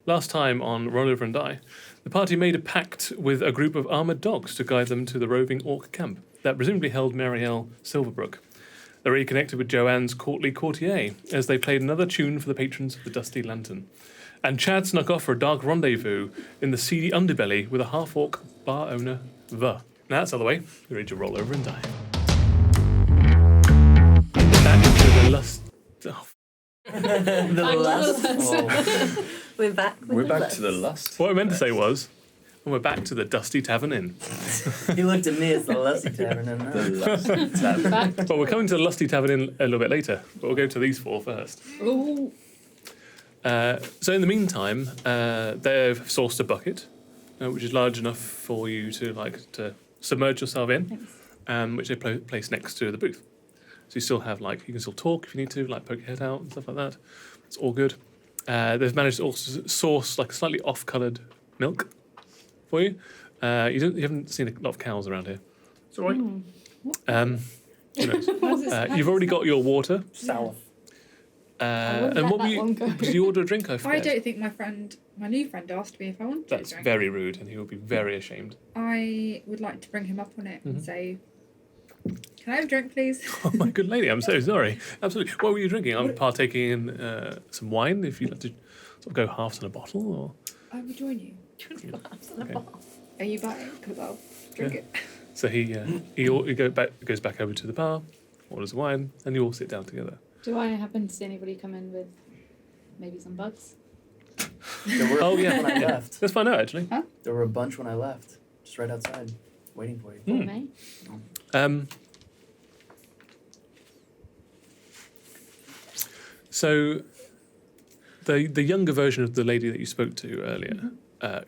last time on Roll Over and Die, the party made a pact with a group of armoured dogs to guide them to the roving orc camp that presumably held Miarelle Silverbrook. They reconnected with Joanne's courtly coutier as they played another tune for the patrons of the Dusty Lantern. And Chad snuck off for a dark rendezvous in the seedy underbelly with a half-orc bar owner, Now that's out of the way. You're ready to roll over and die. Back into the lust... Oh. The lust. Oh. We're back. We're back to the lust. What I meant to say was, and we're back to the Dusty Tavern Inn. He looked at me as the lusty tavern and The lust tavern. Well, we're coming to the Lusty Tavern Inn a little bit later, but we'll go to these four first. Ooh. So in the meantime, they've sourced a bucket, which is large enough for you to submerge yourself in, which they place next to the booth. So you still have you can still talk if you need to, poke your head out and stuff like that. It's all good. They've managed to also source slightly off-coloured milk for you. You haven't seen a lot of cows around here. It's all right. Who knows? You've already got your water. sour. And what did you order a drink? I forget. I don't think my new friend asked me if I wanted That's a drink. very rude, and he will be very ashamed. I would like to bring him up on it and say, can I have a drink, please? Oh, my good lady, I'm so sorry. Absolutely. What were you drinking? I'm partaking in some wine, if you'd like to sort of go halves in a bottle, or... I will join you. Okay. Are you buying? Because I'll drink it. So he goes back over to the bar, orders wine, and you all sit down together. Do I happen to see anybody come in with maybe some bugs? There were Oh, yeah. when I left. Let's find out, actually. There were a bunch when I left. Just right outside, waiting for you. For me? So the younger version of the lady that you spoke to earlier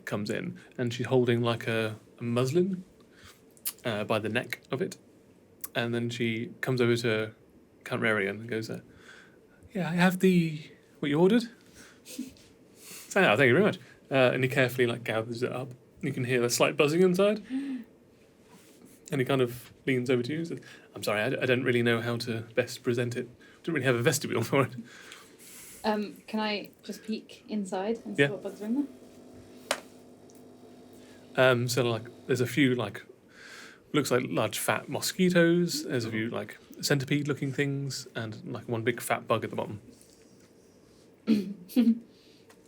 comes in, and she's holding a muslin by the neck of it, and then she comes over to Count Rarian and goes, yeah, I have what you ordered. So, thank you very much. And he carefully gathers it up. You can hear the slight buzzing inside. And he kind of leans over to you and says, I'm sorry, I don't really know how to best present it. Don't really have a vestibule for it. Can I just peek inside and see what bugs are in there? So there's a few looks like large fat mosquitoes. There's a few centipede looking things, and one big fat bug at the bottom.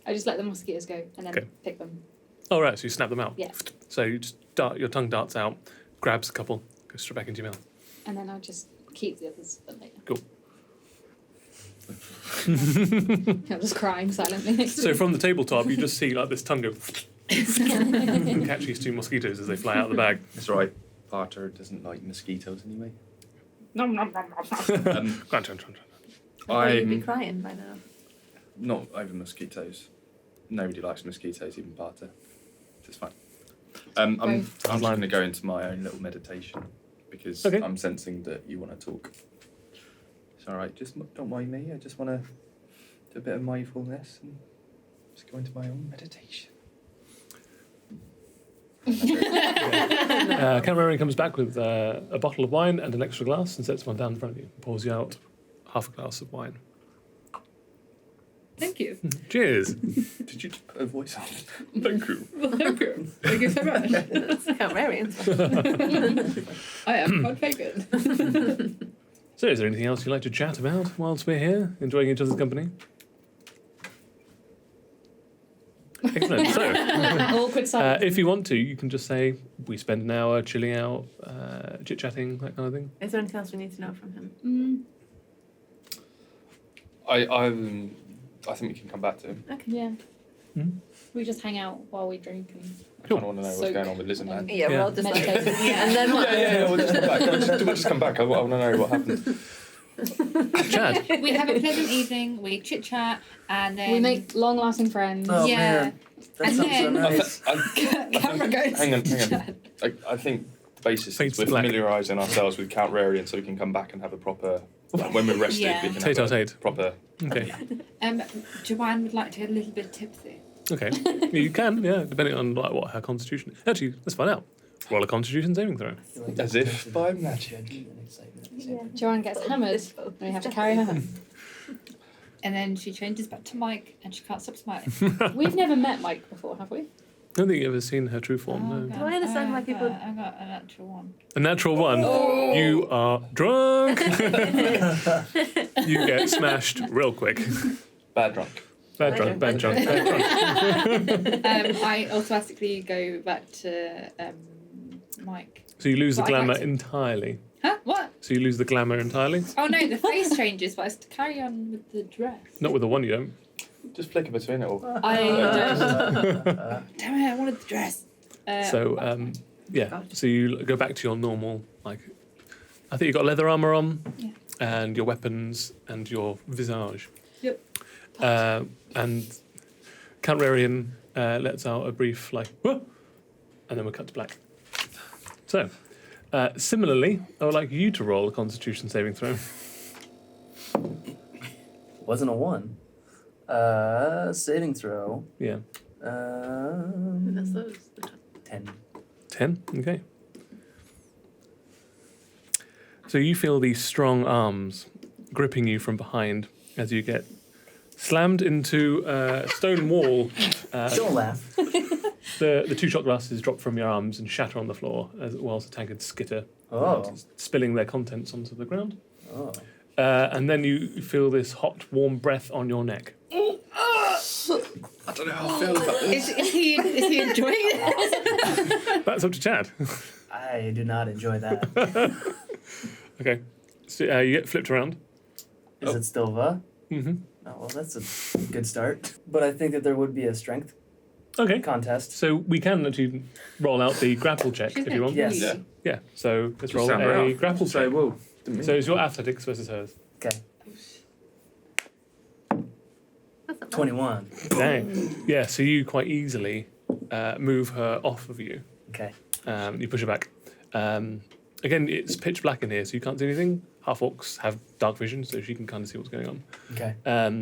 I just let the mosquitoes go and then pick them. Oh right, so you snap them out. Yeah. So you just your tongue darts out, grabs a couple, goes straight back into your mouth. And then I'll just keep the others for later. Cool. I'm just crying silently. So from the tabletop, you just see this tongue go and catch these two mosquitoes as they fly out of the bag. That's right. Parter doesn't like mosquitoes anyway. Nom nom nom nom. Go on. You'd be crying by now. Not over mosquitoes. Nobody likes mosquitoes, even Parter. It's fine. I'm just going to go into my own little meditation because I'm sensing that you want to talk. It's all right. Just don't mind me. I just want to do a bit of mindfulness and just go into my own meditation. Cameron comes back with a bottle of wine and an extra glass and sets one down in front of you. Pours you out half a glass of wine. Thank you. Cheers. Did you just put a voice on? Thank you. Well, thank you. Thank you so much. Count Rarian's. I am quite favored. So is there anything else you'd like to chat about whilst we're here, enjoying each other's company? Excellent. So, Awkward silence. if you want to, you can just say, we spend an hour chilling out, chit-chatting, that kind of thing. Is there anything else we need to know from him? I think we can come back to him. Okay. Yeah. Hmm? We just hang out while we drink and I kind of want to know what's Soak. going on with Liz and Man. Yeah, we're all just Meditate. and then what? Yeah, we'll just come back. We'll just come back. I want to know what happened. Chad? We have a pleasant evening, we chit chat, and then we make long-lasting friends. Oh, Yeah. man. That And sounds so then- nice. Camera goes. Hang on. I think the basis Fades is we're to black. familiarising ourselves with Count Rarian so we can come back and have a proper... when we're rested, Yeah. we can have Tate-a-tate. a proper... Okay. Joanne would like to get a little bit tipsy. Okay. You can, yeah, depending on what her constitution is. Actually, let's find out. Roll a constitution saving throw. As if by magic. Joanne gets hammered and we have to carry her home. And then she changes back to Mike, and she can't stop smiling. We've never met Mike before, have we? I don't think you've ever seen her true form, no. God. Do I understand why people- I got a natural one. A natural one. Oh. You are drunk. You get smashed real quick. Bad drunk. Bad drunk, bad drunk, bad drunk. I automatically go back to Mike. So you lose the But I glamour like to- entirely. Huh? What? So you lose the glamour entirely? Oh no, the face changes, but I still carry on with the dress. Not with the one you don't. Just flicker between it all. I don't. Damn it! I wanted the dress. Yeah. So you go back to your normal, like, I think you got leather armor on, Yeah. and your weapons and your visage. Yep. And Count Rarian lets out a brief like, whoa, and then we're cut to black. So, similarly, I would like you to roll a Constitution saving throw. Wasn't a 1. Saving throw. Yeah. That's those. 10. 10? Okay. So you feel these strong arms gripping you from behind as you get slammed into a stone wall. Don't laugh. The 2 shot glasses drop from your arms and shatter on the floor, as whilst the tankards skitter, Oh. spilling their contents onto the ground. Oh. And then you feel this hot, warm breath on your neck. I don't know how I feel about this. Is he enjoying it? That's up to Chad. I do not enjoy that. Okay. So you get flipped around. Is it still the? Mm-hmm. Oh, well, that's a good start. But I think that there would be a strength Okay. contest. So we can actually roll out the grapple check She's if you want. Yes. Yeah. Yeah. So let's Just roll sound a right off. grapple So, check. whoa. Didn't mean So it's your athletics versus hers. Okay. That's not bad. 21. Dang. Yeah. So you quite easily move her off of you. Okay. You push her back. Again, it's pitch black in here, so you can't see anything. Half-orcs have dark vision, so she can kind of see what's going on. Okay.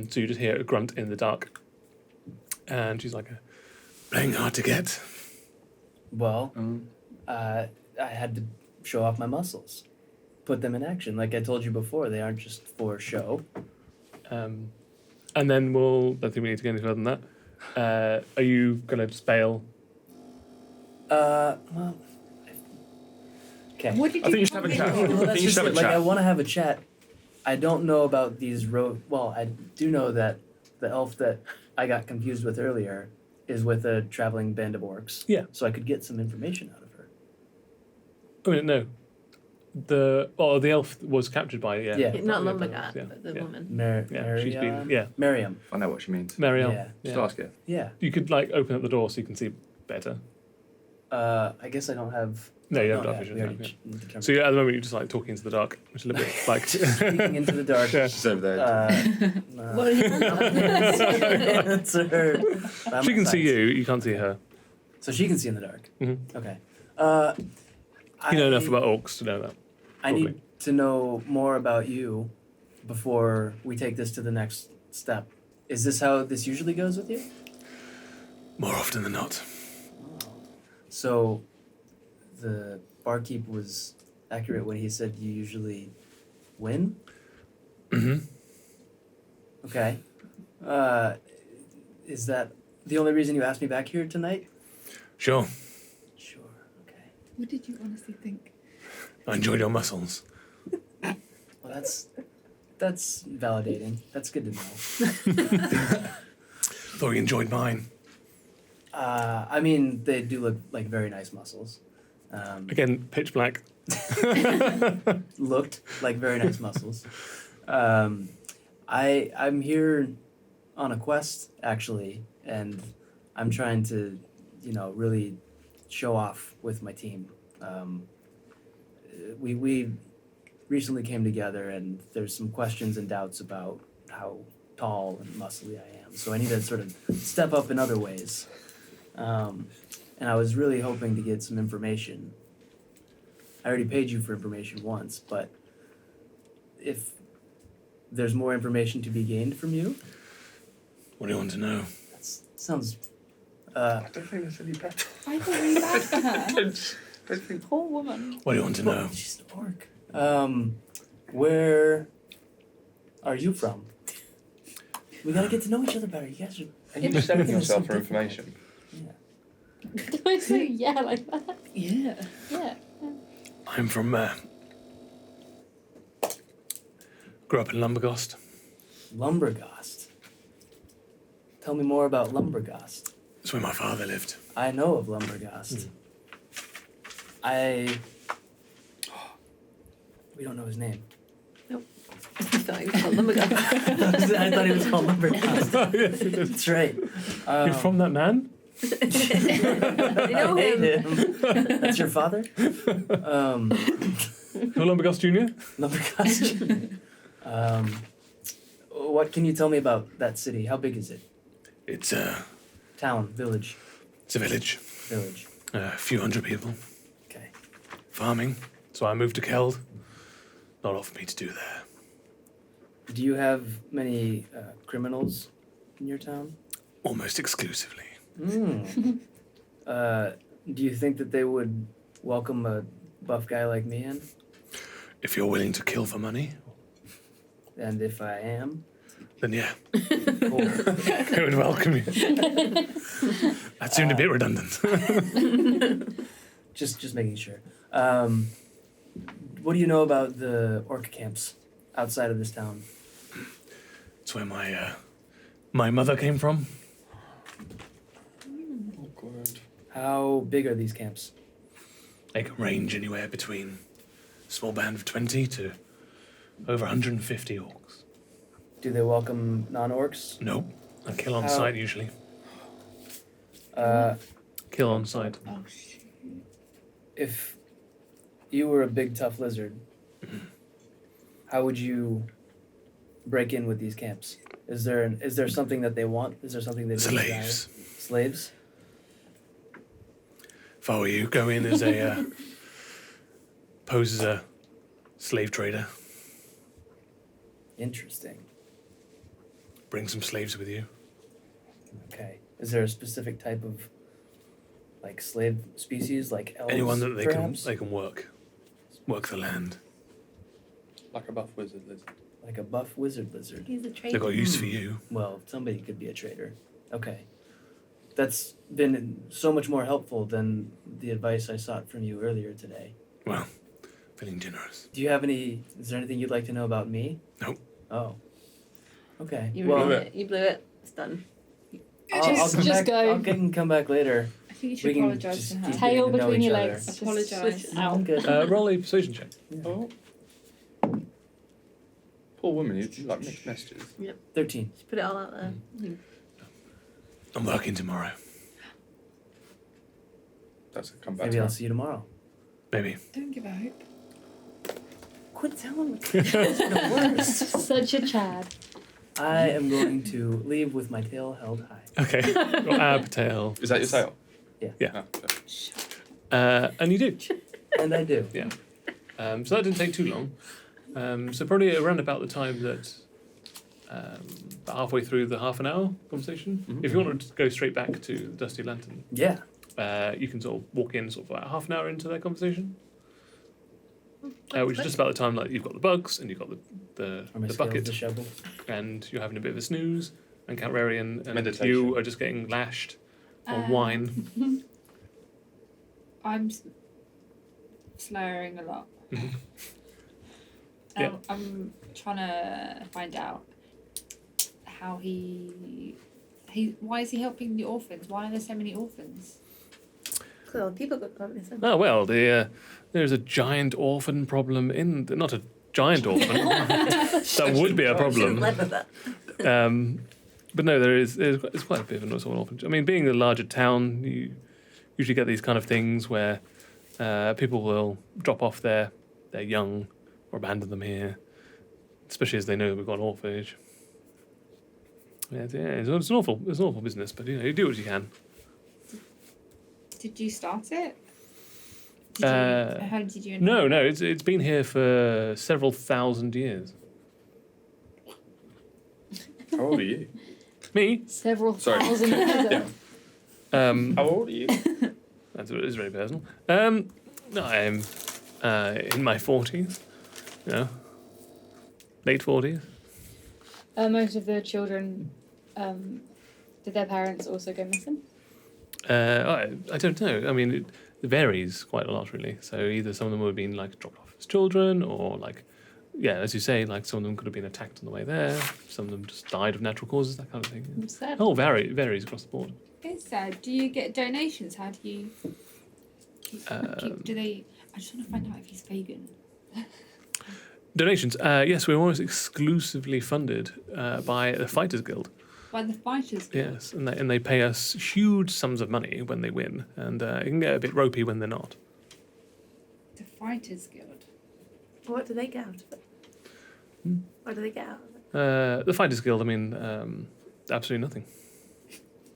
So you just hear a grunt in the dark. And she's like, playing hard to get. Well, I had to show off my muscles, put them in action. Like I told you before, they aren't just for show. And then I don't think we need to go any further than that. Are you going to just bail? Well, okay. What did I think you should have a chat. Well, I that's think you just should have it. a Like I chat. want to have a chat. I don't know about these Well, I do know that the elf that I got confused with earlier is with a traveling band of orcs. Yeah. So I could get some information out of her. I mean, no. The elf was captured by, Yeah. Not yeah, Lumbergat, yeah, but the yeah. woman. Yeah, she's been, yeah. Miriam. I know what she means. Miarelle. Yeah. Just Yeah. ask her. Yeah. You could, like, open up the door so you can see better. I guess I don't have. No, you have no, dark yeah, vision. we no, already yeah. determined. So at the moment, you're just, like, talking into the dark, which is a little bit, like... Speaking into the dark. Yeah. She's over there. What are you It's her. By She my can see sides. you, you can't see her. So she can see in the dark. Mhm. Okay. You know enough about orcs to know that. I need to know more about you before we take this to the next step. Is this how this usually goes with you? More often than not. So, the barkeep was accurate when he said you usually win? Mm-hmm. Okay. Is that the only reason you asked me back here tonight? Sure. Sure. Okay. What did you honestly think? I enjoyed your muscles. Well, that's validating. That's good to know. Thought you enjoyed mine. I mean, they do look like very nice muscles. Again, pitch black. Looked like very nice muscles. I'm here on a quest actually, and I'm trying to, really show off with my team. We recently came together, and there's some questions and doubts about how tall and muscly I am. So I need to sort of step up in other ways. And I was really hoping to get some information. I already paid you for information once, but if there's more information to be gained from you, What do you want to know? that sounds. I don't think there's any better. I thought really bad for her. I think Poor woman. What do you want to know? She's an orc. Where are you from? We gotta get to know each other better. You guys are. Are you just selling It's yourself for different. information? Yeah. Do I say yeah like that? Yeah. Yeah. I'm from. Grew up in Lumberghost. Lumberghost. Tell me more about Lumberghost. That's where my father lived. I know of Lumberghost. We don't know his name. I thought he was called Lumberghost. I thought he was called Lumberghost. Yes, it is. That's right. You're from that man? I know hate him. him. That's your father? You're Lumberghost Jr.? Lumberghost. What can you tell me about that city? How big is it? It's a Town, village, village. village. A few hundred people. Okay. Farming. So I moved to Keld. Not often me to do there. Do you have many criminals in your town? Almost exclusively. Do you think that they would welcome a buff guy like me in? If you're willing to kill for money, And if I am, then yeah, cool. I would welcome you. That seemed a bit redundant. just making sure. What do you know about the orc camps outside of this town? It's where my mother came from. Awkward. How big are these camps? They can range anywhere between a small band of 20 to over 150 orcs. Do they welcome non-orcs? Nope. I kill on How- sight usually. Kill on sight. Oh shit. If you were a big tough lizard, how would you break in with these camps? Is there something that they want? Is there something they desire? Slaves. Slaves? If I were you, go in as a pose as a slave trader. Interesting. Bring some slaves with you. Okay. Is there a specific type of like slave species, like elves? Anyone that perhaps? they can work the land. Like a buff wizard lizard. Like a buff wizard lizard. He's a traitor. They've got use for you. Well, somebody could be a trader. Okay. That's been so much more helpful than the advice I sought from you earlier today. Well, feeling generous. Do you have any, is there anything you'd like to know about me? Nope. Oh. Okay. You Well, ruined it. You blew it. It's done. I'll Just- come just back, go. I'll come back later. I think you We should can apologise just to her. keep Tail getting to know between each your other. legs. Just Apologise. switch out. Good. Roll a persuasion check. Oh. Poor woman, you like mixed messages. 13. Just put it all out there. I'm working tomorrow. That's a comeback. Maybe I'll see you tomorrow. Maybe. Don't give up hope. Quit telling me. It's the worst. Such a Chad. I am going to leave with my tail held high. Okay. Got ab, tail. Is that your sale? Yeah. Yeah. Ah, okay. And you do. And I do. Yeah. So that didn't take too long. So probably around about the time that about halfway through the half an hour conversation. Mhm. If you want to go straight back to the Dusty Lantern, Yeah. you can sort of walk in sort of about half an hour into their conversation. Which is just about the time like you've got the bugs and you've got the Or my the scales, bucket the shovel. and you're having a bit of a snooze and Count Rarian and Meditation. you are just getting lashed on wine. I'm slurring a lot. Mhm. Yeah. I'm trying to find out how he why is he helping the orphans? Why are there so many orphans? Cool. People got this. Oh well, there's a giant orphan problem in not a giant orphan. That would be a problem. Led with that. But no, there's quite a bit of an orphanage. I mean, being a larger town, you usually get these kind of things where people will drop off their young or abandon them here, especially as they know we've got an orphanage. Yeah, it's an awful business, but you do what you can. Did you start it? How did you? No, it's been here for several thousand years. How old are you? Me? Several Sorry. thousand years ago. How old are you? That's what it is, very personal. No, I'm in my 40s, late 40s. Most of the children, did their parents also go missing? I don't know. I mean, it varies quite a lot, really. So either some of them would have been like dropped off as children, or like, yeah, as you say, like some of them could have been attacked on the way there. Some of them just died of natural causes, that kind of thing. I'm sad. Oh, varies across the board. It's sad. Do you get donations? How do you do they? I just want to find out if he's vegan. Donations. Yes, we're almost exclusively funded by the Fighters Guild. By the fighters. Guild? Yes, and they pay us huge sums of money when they win, and it can get a bit ropey when they're not. The fighters guild. What do they get out of it? What do they get out of it? The Fighters Guild. I mean, absolutely nothing.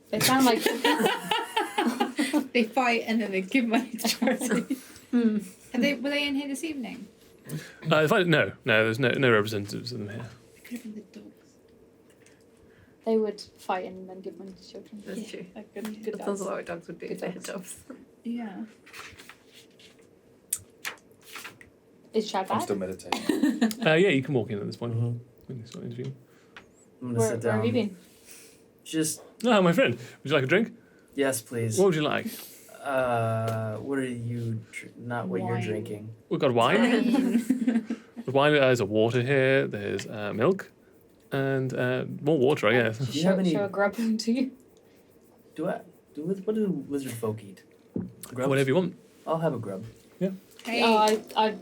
They sound like They fight and then they give money to charity. Were they in here this evening? No, there's no representatives of them here. It could have been the dogs. they would fight and then give money to children. That's true. Like good That's guys. also what dogs would do if they had jobs. Yeah. Is Chad I'm bad? still meditating. Yeah, you can walk in at this point. Mhm. When you start interviewing. I'm gonna Where sit down. have you been? Just Oh, my friend, would you like a drink? yes, please. What would you like? What are you? Not what you're Wine. drinking. We've got wine. Wine. There's a water here. There's milk, and more water, I guess. Do you have any- Show a grub to you. What do lizard folk eat? Grubs? Whatever you want. I'll have a grub. Hey, Oh, I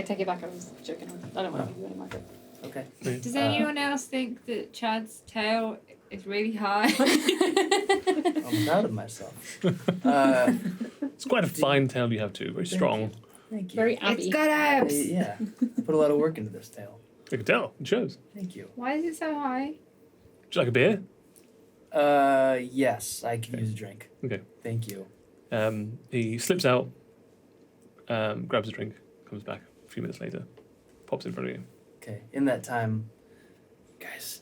take it back. I was joking. I don't want to give you any of my grub. Okay. does anyone else think that Chad's tail is really high? I'm proud of myself. It's quite a fine tail you have too. Very strong. Thank you. Very Abby. It's got abs. Yeah. I put a lot of work into this tail. I can tell. It shows. Thank you. Why is it so high? Would you like a beer? Yes, I can use a drink. Okay. Thank you. He slips out, grabs a drink, comes back a few minutes later, pops in front of you. Okay. In that time, guys,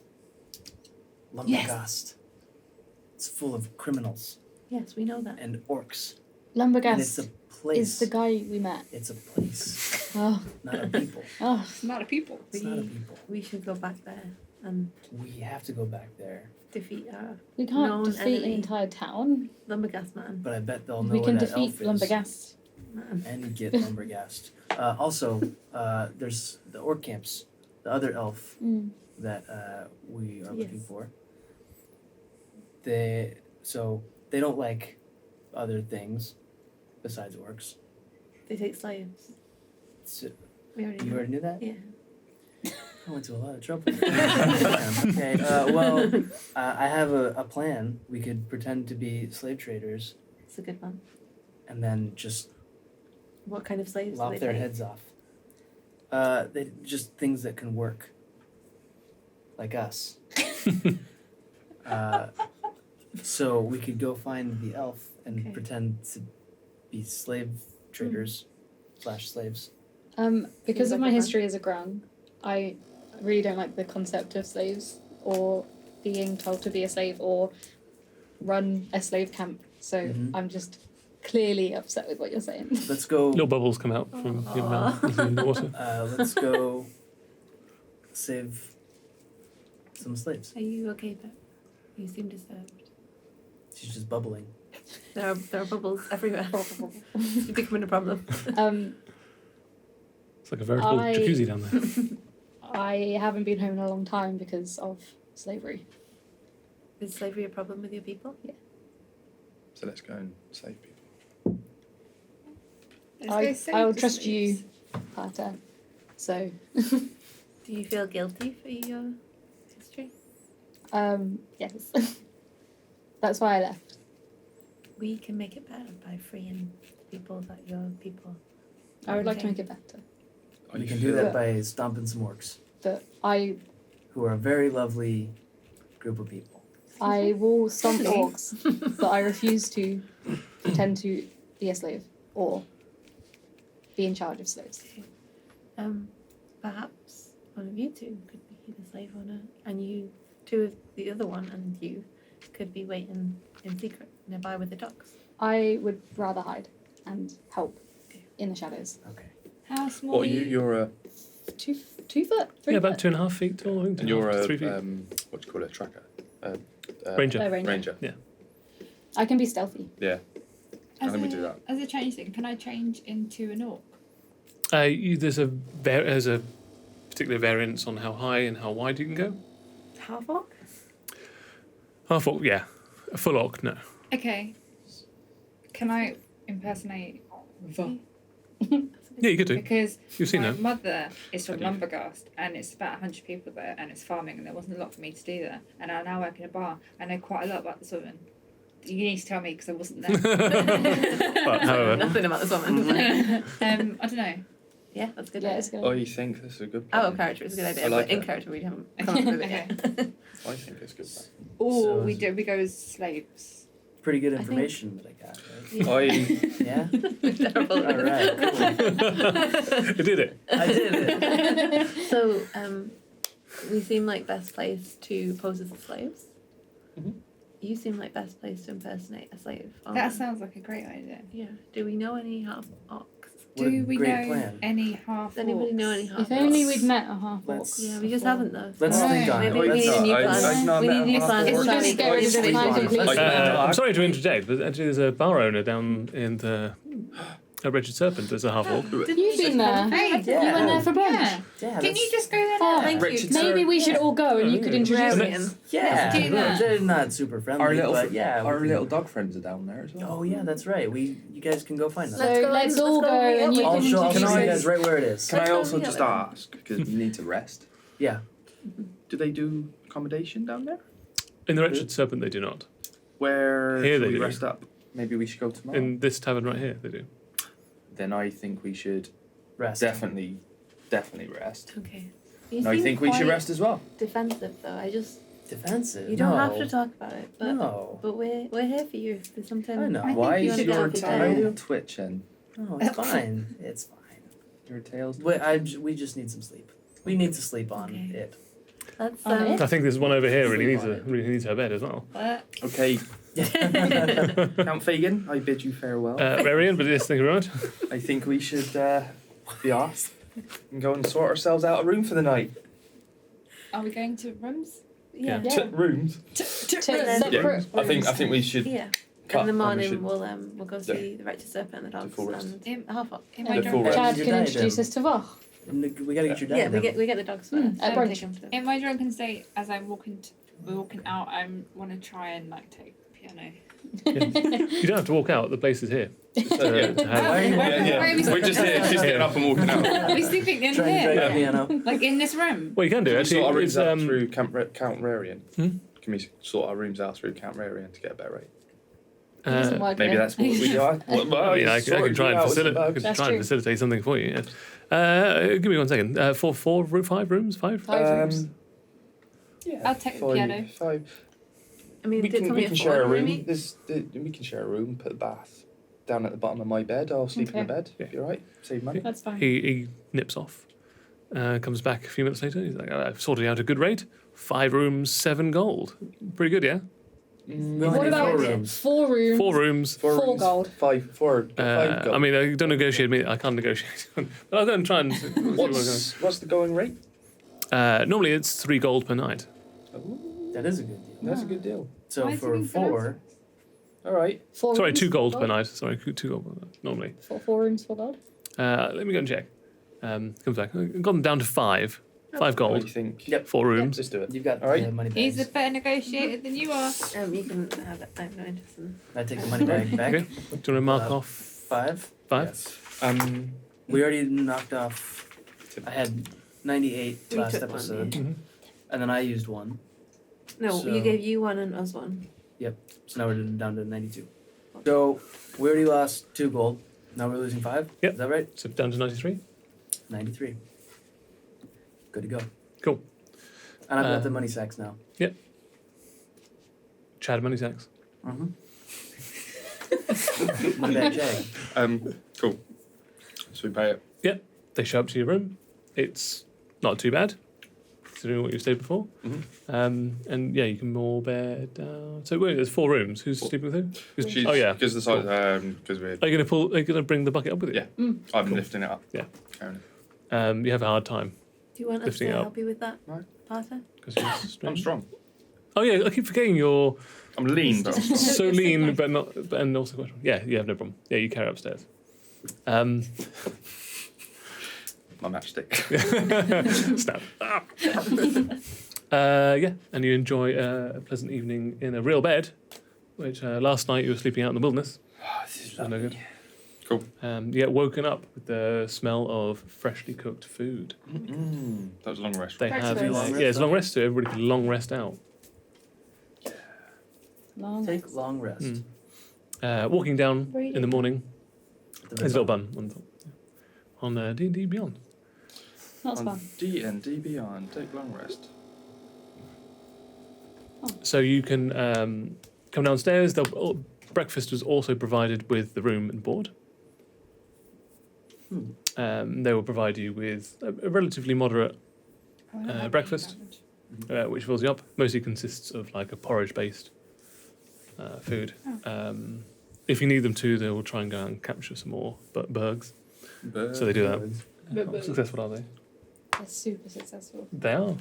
Lumbergast. It's full of criminals Yes, we know that. and orcs. And it's Lumbergast a place. is the guy we met. It's a place, Oh, not a people. oh. It's not a people. It's not a people. We should go back there and We have to go back there, defeat our We can't Known defeat enemy. the entire town. Lumbergast man. but I bet they'll know We where can that defeat elf is. Lumbergast. Man. And get Lumbergast. Also, there's the orc camps. The other elf Mm. that we are looking Yes. for. They don't like other things besides orcs. They take slaves. So, We already you know. already knew that? Yeah. I went to a lot of trouble. Okay. I have a plan. We could pretend to be slave traders It's a good one. and then just What kind of slaves do lop they their take? heads off. They just things that can work, like us. So we could go find the elf and Okay. pretend to be slave traders / slaves. Because Seems of like my a plan. history as a Grung, I really don't like the concept of slaves or being told to be a slave or run a slave camp. So Mhm. I'm just clearly upset with what you're saying. Let's go. Little bubbles come out from your mouth in the water. Let's go save some slaves. Are you okay, Pep? You seem disturbed. She's just bubbling. There are bubbles everywhere. You're becoming a problem. It's like a veritable I- jacuzzi down there. I haven't been home in a long time because of slavery. Is slavery a problem with your people? So let's go and save people. I will trust you, Carter. So, Do you feel guilty for your history? yes. That's why I left. We can make it better by freeing the people that your people. I would like to Okay. make it better. Are We you can sure? do that by stomping some orcs, But I who are a very lovely group of people. will stomp Really? orcs, but I refuse to pretend to be a slave or be in charge of slaves. Perhaps one of you two could be the slave owner, and you two of the other one, and you could be waiting in secret nearby with the dogs. I would rather hide and help in the shadows. Okay. How small What are you? You're a 2 foot, 3 Yeah, foot. about 2.5 feet tall. I think. And you're 3 feet. what do you call it, tracker? Ranger. Ranger. I can be stealthy. Yeah. As Let me a- do that. As a change thing, can I change into an orc? There's a particular variance on how high and how wide you can go. Half-orc? Half-orc, yeah. A full orc, no. Okay. Can I impersonate? Yeah, you could do. Because You've seen my that. mother is from Have you? Lumbergast, and it's about 100 people there, and it's farming, and there wasn't a lot for me to do there. And I now work in a bar. I know quite a lot about this woman. You need to tell me because I wasn't there. But, however, Nothing about this woman. I don't know. Yeah, that's good. Yeah, idea. it's good. I think this is a good plan. Out of character is a good idea, I like but in it. character we haven't come up with it yet. I think it's a good plan. Or So we is- do. We go as slaves. Pretty good I think- information that I got, right? I Yeah? Terrible. All right, cool. you did it. I did it. So, we seem like best place to pose as the slaves. Mhm. You seem like best place to impersonate a slave. That sounds like a great idea. Yeah. Do we know any half orcs? What a Do we great know plan. any half? Does anybody know any half If only orcs? we'd met a half orc. Let's- Yeah, we just haven't though. Let's No. think on it. Maybe we Let's need a new I- plan. I've not We met need a new a plan. It's to just try get rid of and the sleep time on. completely. I'm sorry to interject, but actually there's a bar owner down in the Wretched Serpent. There's a half-orc. You've been there. Hey, You went there for brunch. yeah. Yeah, Didn't you just go there? Oh, now? Thank you. Richard Maybe we should all go and you could introduce Rarian. us. Yeah, do that. they're not super friendly, but yeah. we our can- little dog friends are down there as well. Oh yeah, that's right. You guys can go find them. So let's all go and you I'll can show introduce you I- guys right where it is. Can I Let's go also meet just them. ask, because you need to rest, Yeah. do they do accommodation down there? In the Wretched Serpent, they do not. Where Here should they we do. rest up? Maybe we should go tomorrow. In this tavern right here, they do. Then I think we should Rest. definitely rest. Okay. And I think we should rest as well. Defensive though. Defensive. You don't no. have to talk about it, but No. we're here for you. There's sometimes I know. I think Why you is should your go tail down. twitching? No, it's fine. It's fine. Your tail's We just need some sleep. We need to sleep on Okay. it. Let's On it? I think there's one over here really Sleep needs her bed as well. Okay, Count Fagan, I bid you farewell. Rarian, but yes, thank you very much. I think we should be off and go and sort ourselves out a room for the night. Are we going to rooms? yeah. Yeah. Rooms? Separate I think we should Yeah. cut In the and we morning should- we'll go see the Wretched Serpent and the dogs full rest. and the half orc. Am The I full drunk? rest. Chad Your can diadem. introduce us to Voch. We gotta get your Yeah, diadem. we get the dogs Mm, first. at and brunch. take 'em to the- In my drunken state, as I'm we're walking out, I want to try and take the piano. You don't have to walk out. The place is here. Yeah. To have- Why are you Where- walking where are we We're sleeping? just here, she's getting up and walking out. Are we sleeping in Trying to here? drag the piano. Like in this room? Well, you can do Can we actually. sort our It's, rooms out through Count Rarian? Hmm? Can we sort our rooms out through Count Rarian to get a better rate? It doesn't work Maybe here. that's what we do. I mean, I can try and That's true. facilitate something for you. Yes. Give me 1 second. 5 rooms? 5? 5 rooms. Yeah, I'll take the piano. 5. I mean, We did can somebody share a afford room. maybe? We can share a room. Put a bath down at the bottom of my bed. I'll sleep in the Okay. bed. Yeah. You alright? Save money. That's fine. He nips off. Comes back a few minutes later. He's like, I've sorted out a good rate. 5 rooms, 7 gold. Pretty good, yeah? We Mm, only What need about 4 rooms. 4 rooms? 4 rooms. 4 rooms, gold. 5 gold. I mean, I don't negotiate. I can't negotiate. But I'll go and try and. what's the going rate? Normally it's 3 gold per night. That is a good deal. That's a good deal. So Why is it for being 4, All right. 4 Sorry, rooms, 2 gold 4 per night. Sorry, 2 gold per night. Normally. 4 rooms, 4 gold. Let me go and check. Comes back. I've got them down to 5. 5 What do gold. you think? Yep. 4 rooms. Let's do it. you've got All right. the money He's a bags. better negotiator than you are. You can have it. I have no interest in. I take the money bag back. Okay. Do you want to mark off 5. 5? Yes. We already knocked off. I had 98 We last took one, episode, Mhm. and then I used 1. No, So- you gave you 1 and us 1. So now we're down to 92. So we already lost 2 gold. Now we're losing 5. Yep. Is that right? So down to 93. 93. Good to go. Cool. And I've got the money sacks now. Chad money sacks. Mm-hmm. Money bag jag. Cool. So we pay it. They show up to your room. It's not too bad, considering what you've stayed before. Mhm. And yeah, you can all bed down. So wait, there's 4 rooms. Who's sleeping with who? She's, Oh, yeah. Because the size. Because we're. Are you gonna bring the bucket up with you? Yeah. I'm lifting it up. Yeah. Karen. You have a hard time Do you want us Lifting to it up. help you with that, No. Parter? Because you're I'm strange. strong. Oh yeah, I keep forgetting you're I'm lean, but I'm strong. so lean, but not, and also quite strong. Yeah, you have no problem. Yeah, you carry it upstairs. My matchstick. Snap. Yeah, and you enjoy a pleasant evening in a real bed, which last night you were sleeping out in the wilderness. This is So no good. Cool. You get woken up with the smell of freshly cooked food. That was a long rest. They have, Breakfast. yeah, it's a long rest, so everybody can long rest out. Long Take long rest. Walking down in the morning, At the there's a little resort. bun on top. On D&D Beyond. That's On fun. D&D Beyond, take long rest. So you can come downstairs. Breakfast was also provided with the room and board. They will provide you with a relatively moderate breakfast, which fills you up. Mostly consists of like a porridge-based food. If you need them to, they will try and go out and capture some more bergs. So they do that. How successful are they? They're super successful. They are.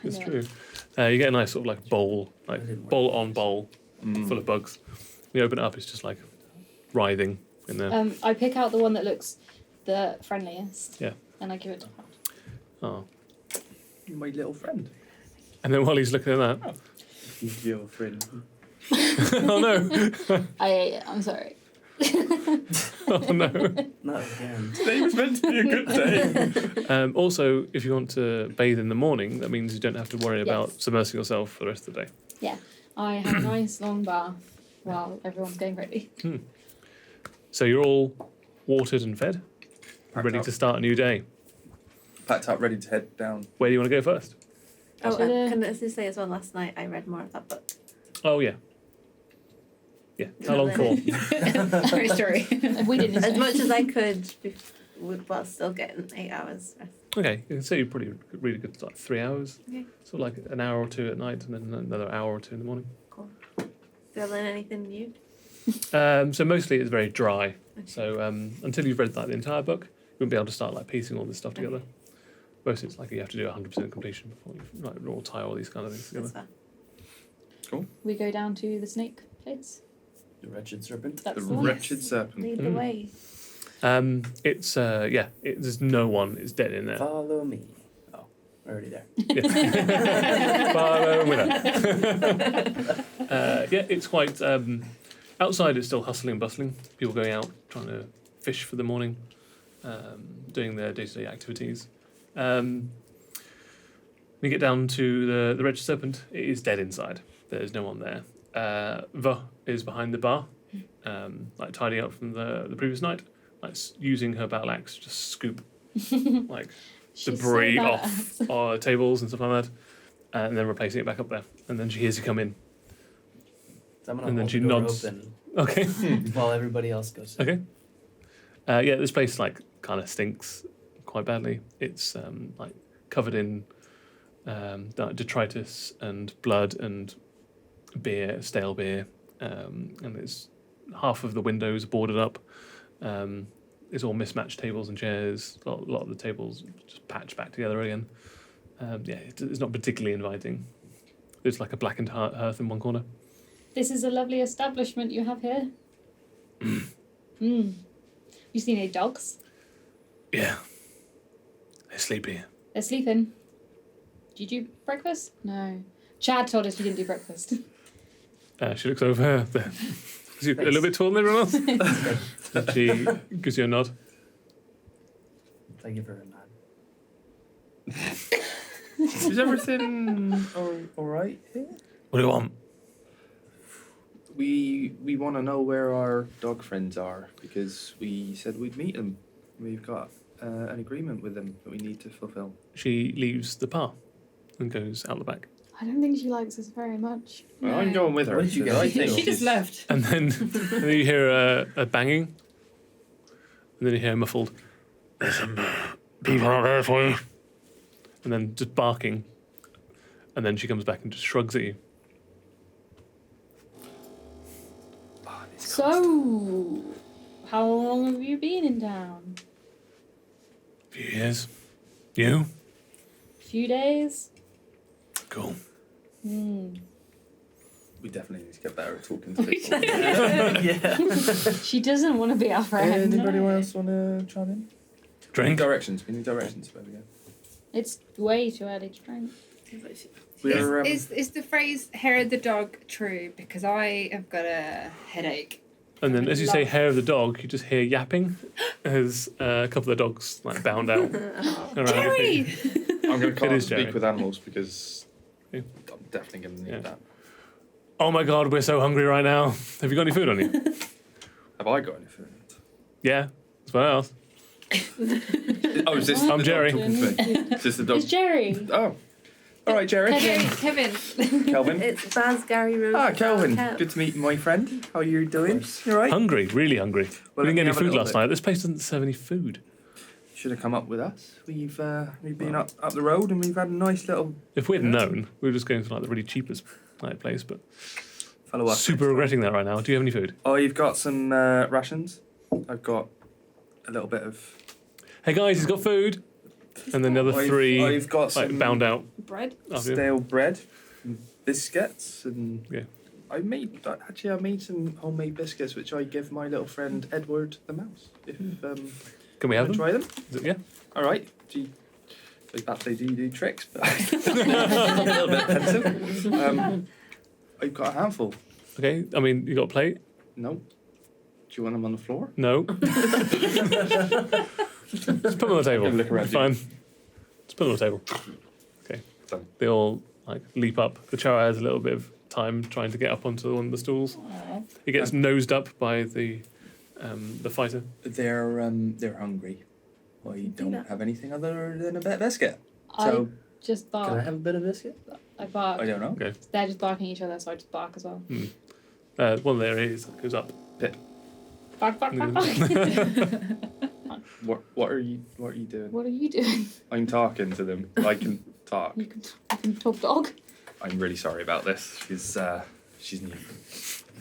It's Yeah. true. You get a nice sort of like bowl, like bowl on bowl, full of bugs. You open it up, it's just like writhing in there. I pick out the one that looks the friendliest. Yeah. And I give it to Pat. Oh. My little friend. And then while he's looking at that, He's your friend. oh no, I'm sorry. oh no. Not again. Today was meant to be a good day. Also, if you want to bathe in the morning, that means you don't have to worry about Yes. submersing yourself for the rest of the day. I have a nice long bath while everyone's getting ready. So you're all watered and fed, ready to start a new day. Packed up, ready to head down. Where do you want to go first? Oh, Should, can I just say as well, last night I read more of that book. Oh yeah. Yeah. How long for? Sorry, story. We didn't As know. much as I could while still getting 8 hours rest. Okay, you can say you probably really good like 3 hours. Okay. So like an hour or two at night, and then another hour or two in the morning. Cool. Did I learn anything new? So mostly it's very dry. So until you've read like the entire book, you won't be able to start like piecing all this stuff together. Mostly it's like you have to do 100% completion before you like all tie all these kind of things together. That's fair. We go down to the snake place. The wretched serpent. That's The the one. wretched serpent. Lead the way. It's there's no one. It's dead in there. Follow me. Oh, we're already there. Follow with her. Yeah, it's quite. Outside, it's still hustling and bustling. People going out trying to fish for the morning, doing their day-to-day activities. When you get down to the wretched serpent, it is dead inside. There's no one there. Va is behind the bar, like tidying up from the previous night, like using her battle axe to just scoop like She's debris so off tables and stuff like that, and then replacing it back up there. And then she hears you come in. So I'm gonna And then hold she the door nods. open Okay. while everybody else goes. Okay. Yeah, this place like kind of stinks quite badly. It's like covered in detritus and blood and beer, stale beer, and it's half of the windows are boarded up. It's all mismatched tables and chairs. A lot of the tables just patched back together again. Yeah, it's not particularly inviting. There's like a blackened hearth in one corner. This is a lovely establishment you have here. You seen any dogs? Yeah, they sleep here. They're sleeping. Did you do breakfast? No. Chad told us you didn't do breakfast. She looks over there. Is a little bit taller than everyone else? And she gives you a nod. I give her a nod. Is everything all right here? What do you want? We want to know where our dog friends are because we said we'd meet them. We've got an agreement with them that we need to fulfill. She leaves the bar and goes out the back. I don't think she likes us very much. Well, I'm going with her. What did you because get? I think She just she's- left. And then you hear a banging. And then you hear a muffled, "There's some people out there for you." And then just barking. And then she comes back and just shrugs at you. So, how long have you been in town? A few years. You? few days. Cool. We definitely need to get better at talking to people. Yeah. She doesn't want to be our friend. Anybody else want to chime in? Drink. We need directions where we go. It's way too early to drink. We're, Is the phrase hair of the dog true? Because I have got a headache. And then, as you say, hair of the dog, you just hear yapping as a couple of dogs like bound out. around Jerry! your feet. I'm going to can't is Jerry. speak with animals because Yeah. I'm definitely going to need Yeah. that. Oh my god, we're so hungry right now. Have you got any food on you? Have I got any food? Yeah, that's what I asked. Oh, is this I'm the Jerry. dog talking to me? Is this the dog? It's Jerry. Oh. All right, Jerry. Kevin. Kelvin. It's Baz, Gary, Rose. Ah, Kelvin. Cat. Good to meet my friend. How are you doing? You all right? Hungry, really hungry. Well, we didn't let get me any have a food little last bit. night. This place doesn't serve any food. Should have come up with us. We've been up the road and we've had a nice little If we'd known, we were just going for like the really cheapest like place, but follow up. super regretting that right now. Do you have any food? Oh, you've got some rations. I've got a little bit of. Hey guys, he's got food. And then the other three I've got like some bound out Bread. after you. stale bread, and biscuits, and Yeah. I made some homemade biscuits which I give my little friend Edward the mouse. If Can we have them? try them. Is it- yeah. All right. They do tricks, but a little bit pensive. I've got a handful. Okay. I mean, you got a plate? No. Do you want them on the floor? No. Just put them on the table. Have a look around you. Fine. Just put them on the table. Okay. Done. They all like leap up. The chow has a little bit of time trying to get up onto one of the stools. He gets nosed up by the fighter. They're hungry. I don't that. have anything other than a bit of biscuit. I So just Can I bark. have a bit of biscuit? I bark. I don't know. Okay. They're just barking at each other, so I just bark as well. One of their ears goes up. Bark, bark, bark, bark. What are you doing? What are you doing? I'm talking to them. I can talk. You can talk dog. I'm really sorry about this. She's new.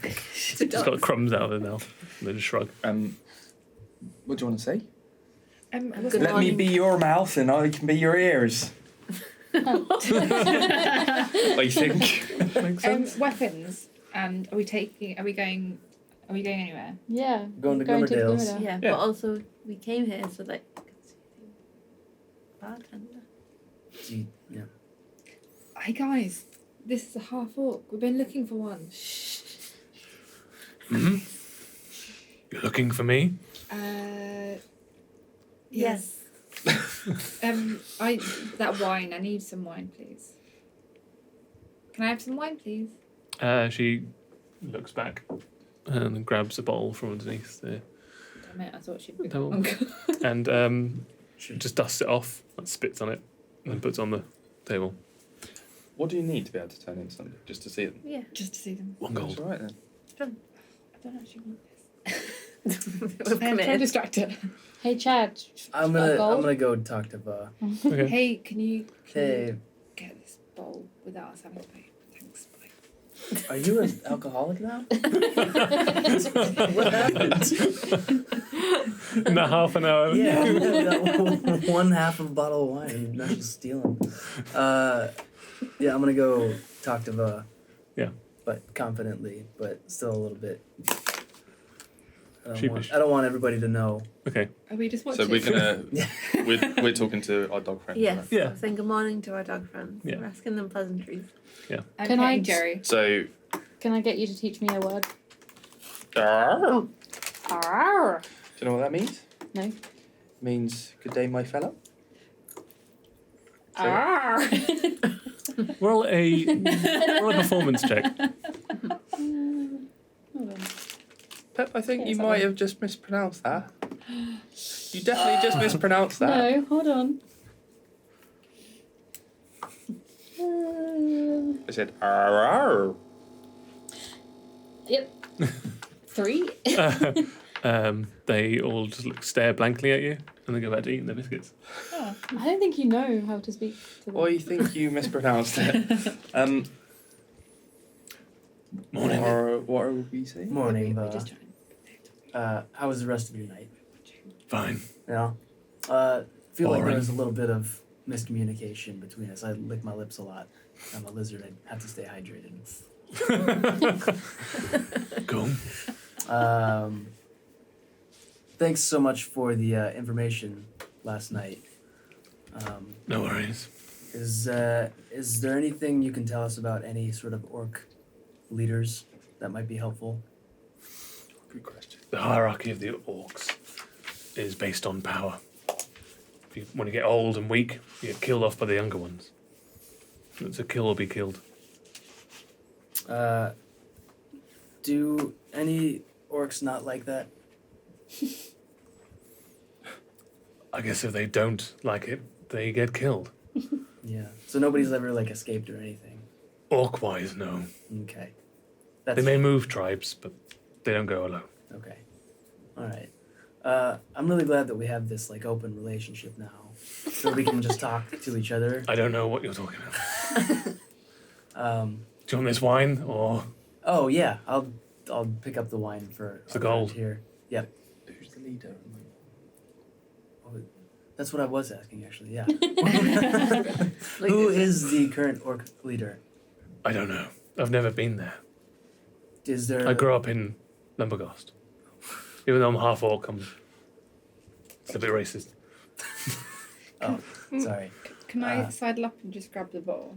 Just got crumbs out of her mouth. And then just shrug. What do you want to say? Good Let morning. me be your mouth and I can be your ears. I think. Makes sense. Weapons. And are we going anywhere? Yeah. Going to Going to Glimmerdale's. Glimmerdale. Yeah, Yeah. but also we came here so that you could see the bartender. Yeah. Hey guys, this is a half-orc. We've been looking for one. You're looking for me? Yes. That wine. I need some wine, please. Can I have some wine, please? She looks back and then grabs a bottle from underneath there Damn it! I thought she'd be Towel. drunk. and just dusts it off, and spits on it, and then puts it on the table. What do you need to be able to turn in something? Just to see them? Yeah. Just to see them. One That's gold. all right then. I don't actually want this. We're I'm trying to committed. distract her. Hey, Chad. I'm got a gonna gold? go talk to Va. Okay. Hey, can you Hey, get this bowl without us having to pay? Thanks. Bye. are you an alcoholic now? What happened? In that half an hour. Yeah, that one half of a bottle of wine. Not just stealing. Yeah, I'm gonna go talk to Va. Yeah. But confidently, but still a little bit. Sheepish. I don't want everybody to know. Okay. Are we just watching? So we're gonna we're talking to our dog friend. Yes. Yeah. We're saying good morning to our dog friends. Yeah. We're asking them pleasantries. I'm Can I petting just- Jerry. So Can I get you to teach me a word? do Arr. you know what that means? No. It means good day, my fellow. Arr. Roll a performance check. Hold on. Pep, I think Yeah, you it's might alright. have just mispronounced that. You definitely just mispronounced that. No, hold on. I said arr. Yep. 3. They all just stare blankly at you, and they go back to eating their biscuits. I don't think you know how to speak to them. I think you mispronounced it. Morning. What are we saying? Morning, We're Va. just trying. How was the rest of your night? Fine. You know? Feel like there Boring. was a little bit of miscommunication between us. I lick my lips a lot. I'm a lizard. I have to stay hydrated. Cool. Thanks so much for the information last night. No worries. Is there anything you can tell us about any sort of orc leaders that might be helpful? Good question. The hierarchy of the orcs is based on power. When you get old and weak, you get killed off by the younger ones. It's a kill or be killed. Do any orcs not like that? I guess if they don't like it, they get killed. Yeah. So nobody's ever like escaped or anything. Orc-wise, no. Okay. They may move tribes, but they don't go alone. Okay. All right. I'm really glad that we have this like open relationship now, so we can just talk to each other. I don't know what you're talking about. Do you want this wine or? Oh yeah, I'll pick up the wine for The gold. here. Yep. Who's the leader? Oh, that's what I was asking actually. Yeah. Who is the current orc leader? I don't know. I've never been there. Is there? I grew up in Lumbergast. Even though I'm half orc, it's a bit racist. Oh, sorry. Can I sidle up and just grab the bottle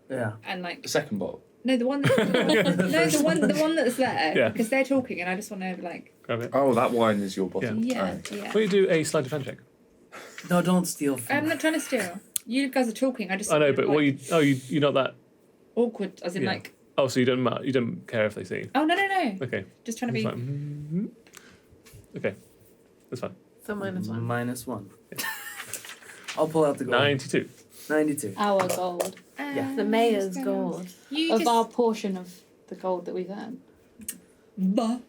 Yeah. and like? The second bottle. No, the one. The one that's there. Yeah. Because they're talking, and I just want to like. Grab it. Oh, that wine is your bottle. Yeah, Oh. yeah. Will you do a sleight of hand check? No, don't steal from I'm not trying to steal. You guys are talking. I just. I know, wanted, but like, what you're not that. awkward, as in Yeah. like. Oh, so you don't care if they see. Oh no! Okay. Just trying to be. It's like, okay, that's fine. So -1. -1. I'll pull out the gold. 92. 92. Our gold. Yeah. The mayor's gold. You Of just. our portion of the gold that we've earned. Bah.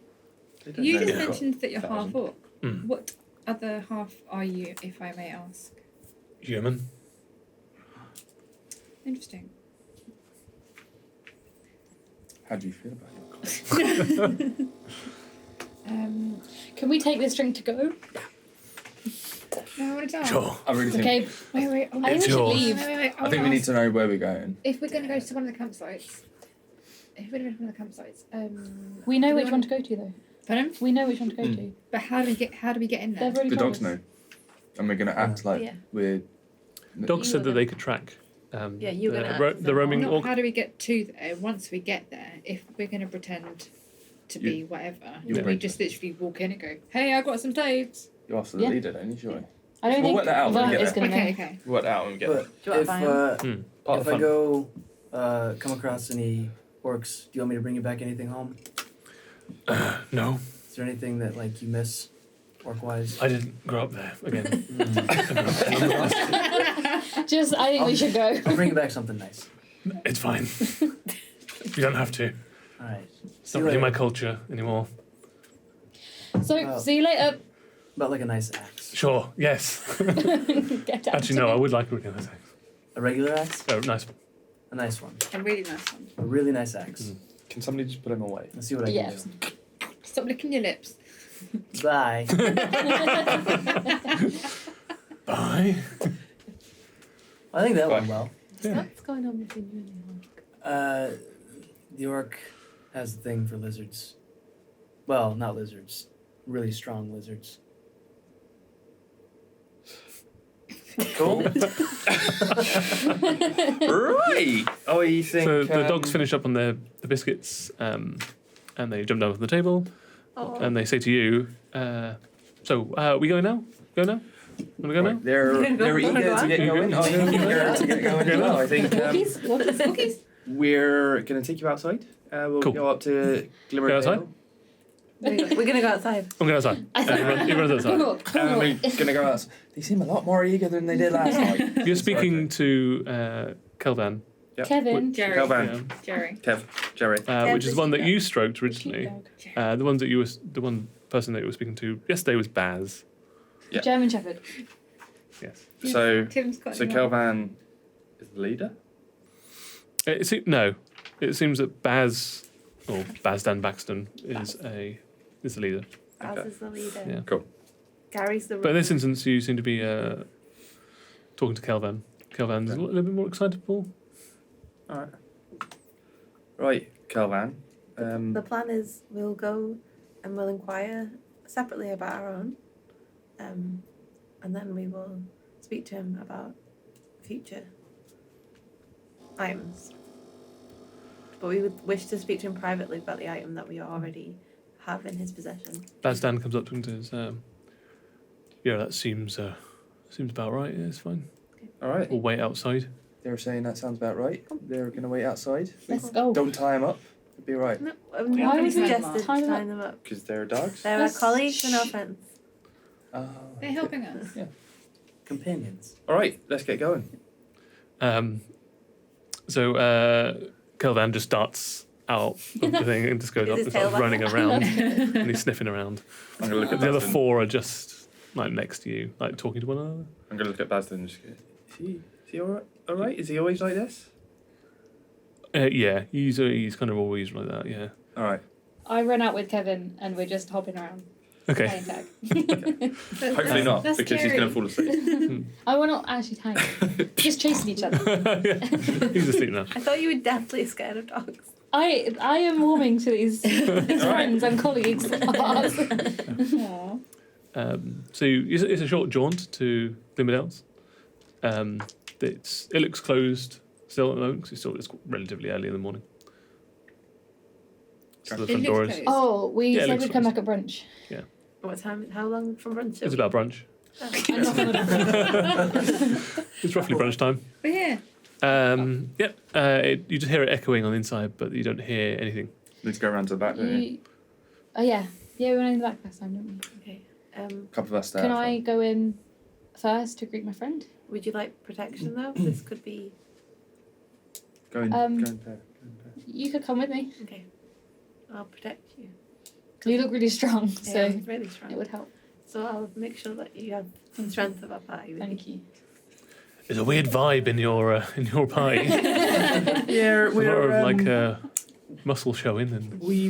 They don't You know just you've got mentioned that you're 1,000. half orc. Mm. What other half are you, if I may ask? Human. Interesting. How do you feel about it? Can we take this drink to go? No, I want to Sure. I really think. Okay, Wait. I think we should yours. leave. Wait. I think we need to know where we're going. If we're going to go to one of the campsites. We know Do we which want- one to go to though. Pardon? We know which one to go to. But how do we get in there? They've already The told dogs us. know, and we're gonna act like Yeah. we're. Dogs You said were that they gonna- could track. Yeah, you were the, gonna ro- act as the a roaming Not orc. how do we get to there once we get there? If we're going to pretend to be whatever, you then we wait. just literally walk in and go, "Hey, I got some slaves." You ask for the Yeah. leader, don't you? Surely. I don't We'll think work that out when we Vert get is there. going to Okay. We'll work that out when we get there. But Do you want if viand? Part of if the I fun. go come across any orcs, do you want me to bring you back anything home? No, Is there anything that like you miss orc-wise? I didn't grow up there. Again. Just, I think we should go. I'll bring you back something nice. It's fine. You don't have to. All right. It's not really my culture anymore. So, Oh. see you later. About like a nice axe. Sure, yes. Get down Actually, to no, me. I would like a really nice axe. A regular axe? Oh, nice one. A nice one. A really nice one. A really nice axe. Mm. Can somebody just put him away? Let's see what I Yes. can do. Stop licking your lips. Bye. Bye. I think that Bye. went well. Yeah. What's going on between you and the orc? The orc has a thing for lizards. Well, not lizards. Really strong lizards. Cool. Right. Oh, you think? So the dogs finish up on the biscuits, and they jump down from the table, Oh. and they say to you, we going now? Go now? Want to go now? They're You're gonna go- they're wanna eager go to out? get going. I'm eager to get going as well. I think Cookies? What is Cookies? we're gonna take you outside. We'll Cool. go up to Glimmer Go outside? Dale. We're gonna go outside. I'm going outside. I think You run outside. And we're gonna go outside. They seem a lot more eager than they did last night. You're speaking to Kelvan, Kevin. Jerry. Kelvan, Jerry. Jerry. which is the one that you stroked Cute originally. dog. The ones that the one person that you were speaking to yesterday was Baz. Yeah. German Shepherd. Yes. So Tim's got so him on. Kelvan is the leader. No, it seems that Baz, or Baz Dan Baxton, is the leader. Baz Okay. is the leader. Yeah. Cool. Gary's the. But in this instance, you seem to be talking to Kelvan. Kelvan's a little bit more excitable. Alright. Right, Kelvan. The plan is we'll go and we'll inquire separately about our own, and then we will speak to him about future items. But we would wish to speak to him privately about the item that we already have in his possession. Bazdan comes up to him and says, yeah, that seems about right. Yeah, it's fine. Alright. We'll wait outside. They were saying that sounds about right. They're going to wait outside. Let's go. Don't tie them up. It'll be right. No, Why nobody would we suggested tie them tying them up. Because they're dogs. They're our Let's- colleagues and our friends. They're helping us. Companions. Alright, let's get going. So Kelvan just darts out of the thing and just goes Is up his and starts tail running back? around and he's sniffing around. I'm going to look at The other Bazdan. 4 are just like next to you, like talking to one another. I'm going to look at Bazdan and just go, is he alright? Is he always like this? Yeah, he's kind of always like that. Yeah. Alright. I run out with Kevin and we're just hopping around Okay. playing tag. Hopefully not, That's because he's going to fall asleep. Oh, we're not actually tagging. Just chasing each other. Yeah. He's asleep now. I thought you were deathly scared of dogs. I am warming to these friends and colleagues of ours. Aw. So it's a short jaunt to Glimmerdale's. It looks closed still at the moment because it's relatively early in the morning. So the It front door looks is. closed. Oh, we Yeah, it said looks we'd come closed. back at brunch. What time? How long from brunch? It's about brunch. I'm not gonna- It's roughly brunch time. But yeah. You just hear it echoing on the inside, but you don't hear anything. Need to go around to the back, don't you? Oh yeah, we went in the back last time, didn't we? Okay. A couple of us there. Can I go in first to greet my friend? Would you like protection though? This could be Go in, go in there. You could come with me. okay. I'll protect you. You look really strong, Yeah, so I'm really strong. it would help. So I'll make sure that you have the strength of our party. With Thank you. There's a weird vibe in your party. Yeah, It's a lot of like muscle showing, and we're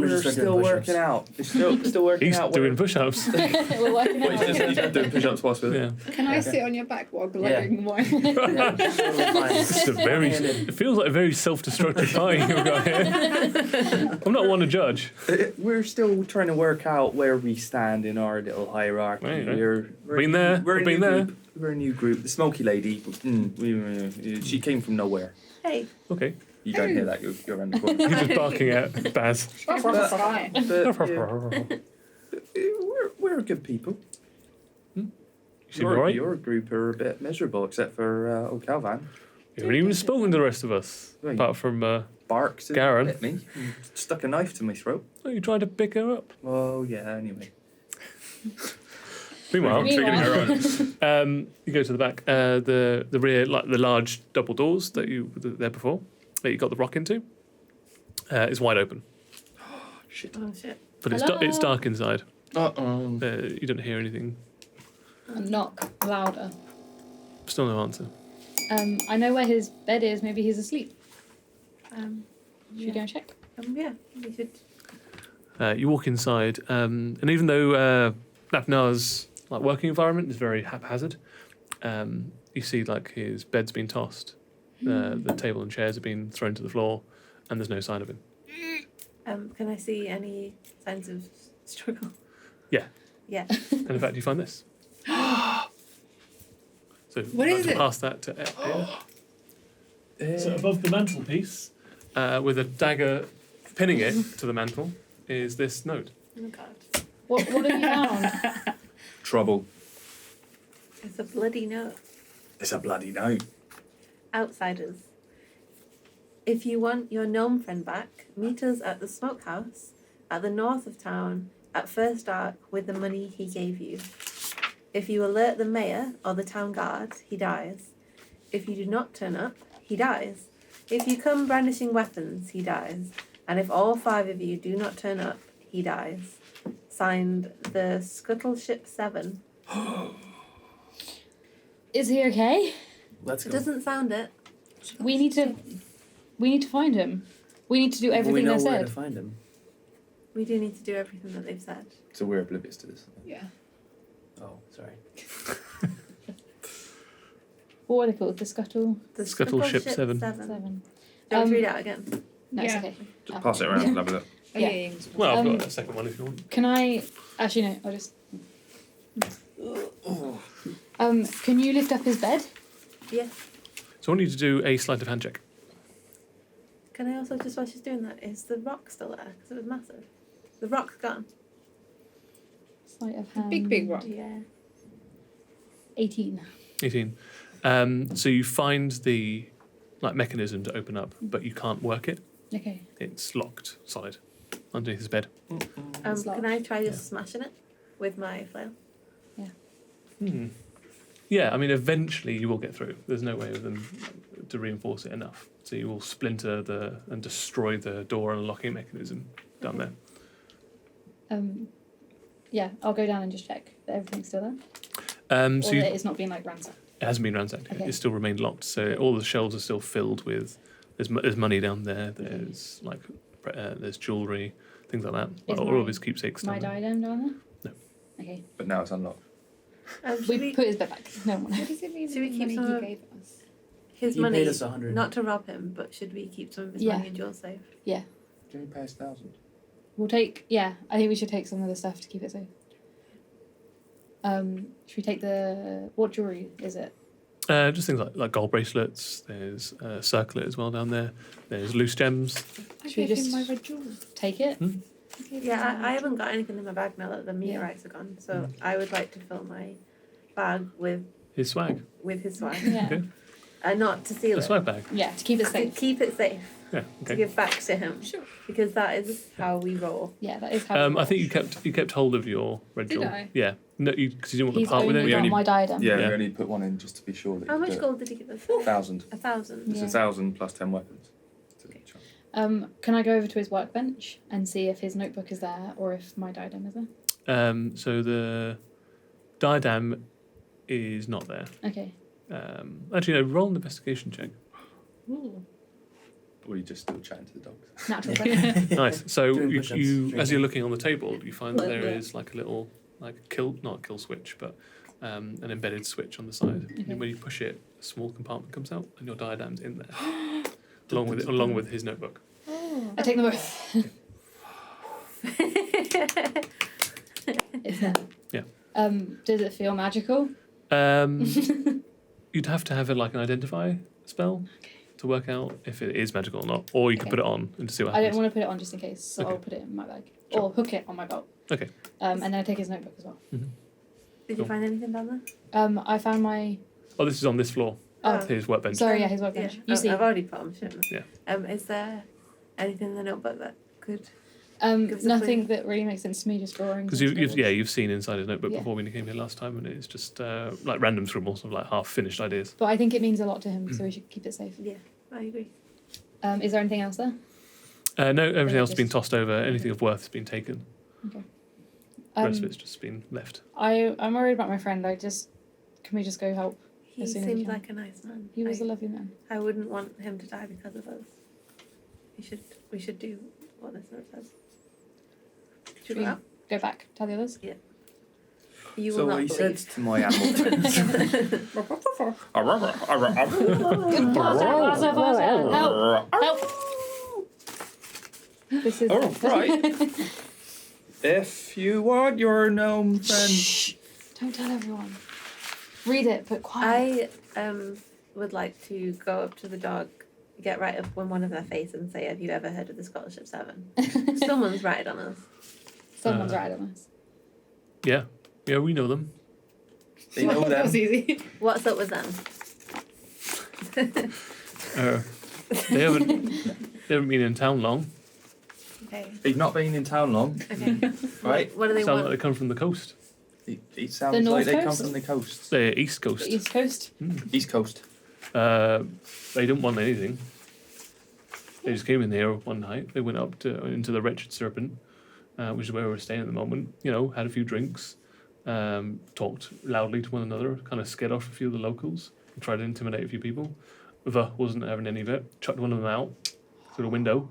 just start still doing working out. We're still working he's out. doing push-ups. We're working What, he's out. just doing push-ups whilst we're... Yeah, Can I sit on your back while glowing wine? Yeah, totally fine. it's a very. It feels like a very self-destructive party you've got here. I'm not one to judge. We're still trying to work out where we stand in our little hierarchy. Right, We're Been there, We're a been new there. group. We're a new group. The smoky lady. She came from nowhere. Hey, Okay, You don't hear that. You're around the corner. he's just barking at Baz. Fine. But, we're good people. You seem alright. Your group are a bit miserable, except for old Calvan. You haven't even spoken to the rest of us, Right. apart from. Barks and Garen. bit me. And stuck a knife to my throat. Oh, you tried to pick her up. Well, yeah. Anyway. Meanwhile, Meanwhile. you go to the back. The rear, like the large double doors that you were there before, that you got the rock into, is wide open, Shit. oh shit. but it's Hello? it's dark inside. Uh-oh. You don't hear anything. Knock louder. Still no answer. I know where his bed is. Maybe he's asleep. Should we Yeah. go and check? Yeah, we should. You walk inside, and even though Nafnar's like working environment is very haphazard, you see like his bed's been tossed, the table and chairs have been thrown to the floor, and there's no sign of him. Can I see any signs of struggle? Yeah. Yeah. And in fact, you find this. So What is it? pass that to Ed. So above the mantelpiece, with a dagger pinning it to the mantle, is this note. Oh god. What have you found? Trouble. It's a bloody note. It's a bloody note. Outsiders. If you want your gnome friend back, meet us at the smokehouse at the north of town at first dark with the money he gave you. If you alert the mayor or the town guard, he dies. If you do not turn up, he dies. If you come brandishing weapons, he dies. And if all 5 of you do not turn up, he dies. Signed, the Scuttleship 7. Is he okay? Let's It go. doesn't sound it. We need to find him. We need to do we everything know they where said. to find him. We do need to do everything that they've said. So we're oblivious to this. Yeah. Oh, sorry. What are they called? The Scuttle The Scuttle Ship 7. 7. Do you want to read it out again? No, it's Yeah. okay. Just pass it around and have a look. Oh, Yeah. yeah. Well, I've Um, got a second one if you want. Can I... Actually, no, I'll just... Can you lift up his bed? Yeah. So I want you to do a sleight of hand check. Can I also, just while she's doing that, is the rock still there? Because it was massive. The rock's gone. Sleight of The hand. big rock. Yeah. 18. 18. So you find the mechanism to open up, but you can't work it. Okay. It's locked solid underneath his bed. It's Can I locked. try just smashing it with my flail? Yeah, I mean, eventually you will get through. There's no way of them to reinforce it enough. So you will splinter and destroy the door unlocking mechanism down there. Yeah, I'll go down and just check that everything's still there. So Or you, that it's not being ransacked. it hasn't been ransacked. Okay. It still remained locked. So all the shelves are still filled with. There's money down there. There's there's jewellery, things like that. Is All my- of his keepsakes My down there. diadem down there? No. Okay. But now it's unlocked. Should We we put his bed back. No one. What does it mean? Should we the keep money some he of- gave us? his He money? paid us 100. Not to rob him, but should we keep some of his Yeah. money in jewel safe? Can you pay us 1,000? We'll take... Yeah, I think we should take some of the stuff to keep it safe. Should we take the... What jewellery is it? Just things like gold bracelets. There's a circlet as well down there. There's loose gems. I Should we gave just- him my red jewel. Take it? Hmm? I gave Yeah, him I haven't got anything in my bag now that the Yeah. meteorites are gone, so I would like to fill my bag with His swag. his swag, Yeah. Okay. and not to steal A it. swag bag. Yeah, to keep it To safe. keep it safe, Yeah. to Okay. give back to him, Sure. because that is how we roll. Yeah, that is how we I roll. think you kept hold of your red Did jewel. I? Yeah. No, because you didn't want He's to part with only it. got only- my diadem. Yeah, Yeah. we only put one in just to be sure that How you much could do gold did he give us? it. 1,000. 1,000. It's Yeah. 1,000 plus 10 weapons. to each other. Can I go over to his workbench and see if his notebook is there or if my diadem is there? So the diadem is not there. Okay. Actually, no. Roll an investigation check. Ooh. Or are you just still chatting to the dogs? Natural 20. Nice. So Doing you, push-ups, as drinking. you're looking on the table, you find that there Yeah. is like a little not a kill switch, but an embedded switch on the side. Okay. And when you push it, a small compartment comes out, and your diadem's in there, along with his notebook. I take them both. It's there. Yeah. Does it feel magical? You'd have to have an identify spell to work out if it is magical or not, or you could Okay. put it on and to see what I happens. don't want to put it on just in case, so Okay. I'll put it in my bag. Sure. Or hook it on my belt. Okay. And then I take his notebook as well. Did Cool. you find anything down there? I found my... Oh, this is on this floor. Oh, His workbench. sorry, yeah, his workbench. Yeah. You see. I've already put them, shouldn't Yeah. I? Is there anything in the notebook that could? give us a Nothing clue. that really makes sense to me, just drawings. Because and scribbles. you've seen inside his notebook Yeah. before when he came here last time, and it's just random scribbles of half finished ideas. But I think it means a lot to him, so we should keep it safe. Yeah, I agree. Is there anything else there? No, everything else has been just- tossed over. Anything of worth has been taken. Okay. The rest of Um, it's just been left. I'm worried about my friend. Can we just go help? He As soon as we seems can. like a nice man. He was a lovely man. I wouldn't want him to die because of us. We should do what this note says. Should we we go? go back? Tell the others? You will So not he said believe. to my animal friends. Help! This is. Oh, right. If you want your gnome friend. Shh! Don't tell everyone. Read it, but quiet. I would like to go up to the dog, get right up on one of their face and say, "Have you ever heard of the Scholarship 7?" Someone's right on us. Someone's Uh, right on us. Yeah, we know them. They know That was them. easy. What's up with them? They haven't been in town long. Okay. They've not been in town long, Okay. right? What do they Sound like want? they come from the coast. It sounds The like they North come Coast? from the coast. The east coast. The East Coast. East Coast. They didn't want anything. They just came in here one night. They went up into the Wretched Serpent, which is where we're staying at the moment. Had a few drinks, talked loudly to one another, kind of scared off a few of the locals, and tried to intimidate a few people. Wasn't having any of it. Chucked one of them out through the window.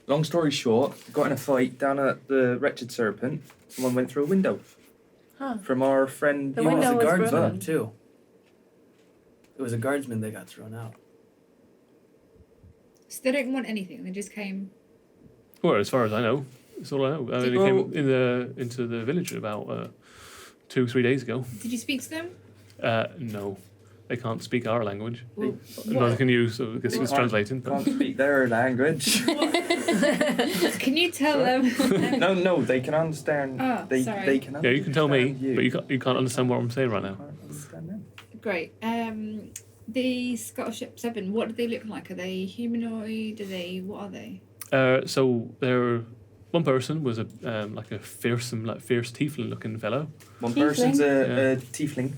Long story short, got in a fight down at the Wretched Serpent. Someone went through a window. Huh. From our friend. The He was window a was guardsman broken. too. It was a guardsman that got thrown out. So they don't want anything. They just came. Well, as far as I know, that's all I know. They came into the village about 2-3 days ago. Did you speak to them? No, they can't speak our language. Well, Neither can you, so I guess it's translating. But Can't speak their language. Can you tell them? No, they can understand. Oh, they sorry. can. yeah, you can tell me, understand but you can't understand what I'm saying right now. Can't understand them. Great. The Scholarship 7. What do they look like? Are they humanoid? What are they? So there, one person was a fierce tiefling looking fellow. One person's a tiefling.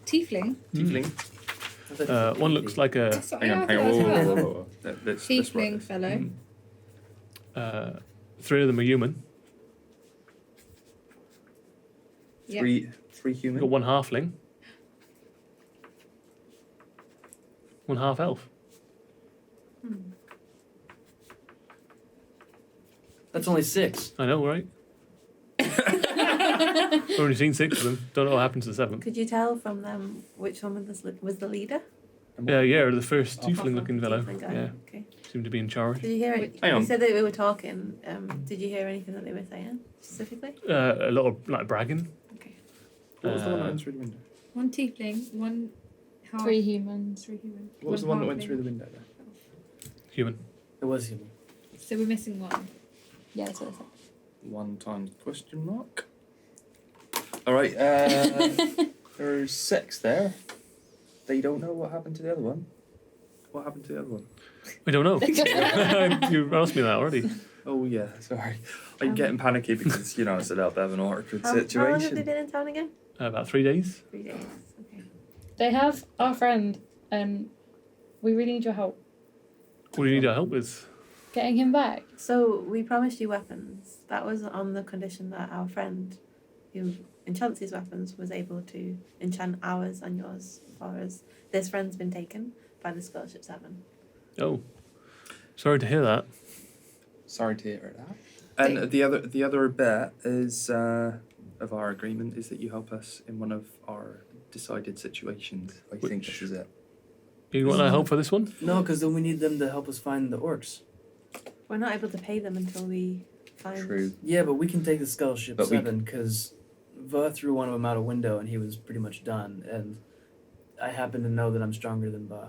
Tiefling. Tiefling. One looks like a Hang on. Whoa. Let's Tiefling write this. fellow. 3 of them are human. Yep. Three We've human. got 1 halfling. 1 half elf. That's only 6. I know, right? I've only seen 6 of them. Don't know what happened to the 7th. Could you tell from them which one was the leader? Yeah, the first tiefling looking fellow. Tiefling guy. Yeah, Okay. seemed to be in charge. Did you hear it? Hang on. You said that we were talking. Did you hear anything that they were saying specifically? A lot of like bragging. Okay. What was the one that went through the window? 1 tiefling, 1 half. 3 humans. 3 human. What was the one that went through the window? Human. It was human. So we're missing 1. Yeah, that's what I said. 1 times question mark. All right. There's 6 there. They don't know what happened to the other one. What happened to the other one? I don't know. You asked me that already. Oh yeah, sorry. I'm getting panicky because it's a little bit of an awkward How long have they situation. been in town again? About 3 days. 3 days. Okay. They have our friend, and we really need your help What do you need our help with? getting him back. So we promised you weapons. That was on the condition that our friend, who enchants his weapons, was able to enchant ours and yours. Whereas this friend's been taken by the Scholarship 7. Oh, sorry to hear that. Sorry to hear that. And the other bit is of our agreement is that you help us in one of our decided situations. I think this is it. You want our help for this one? No, because then we need them to help us find the orcs. We're not able to pay them until we find. True. Yeah, but we can take the Scholarship But we- 7 because Va threw one of them out a window and he was pretty much done. And I happen to know that I'm stronger than Va.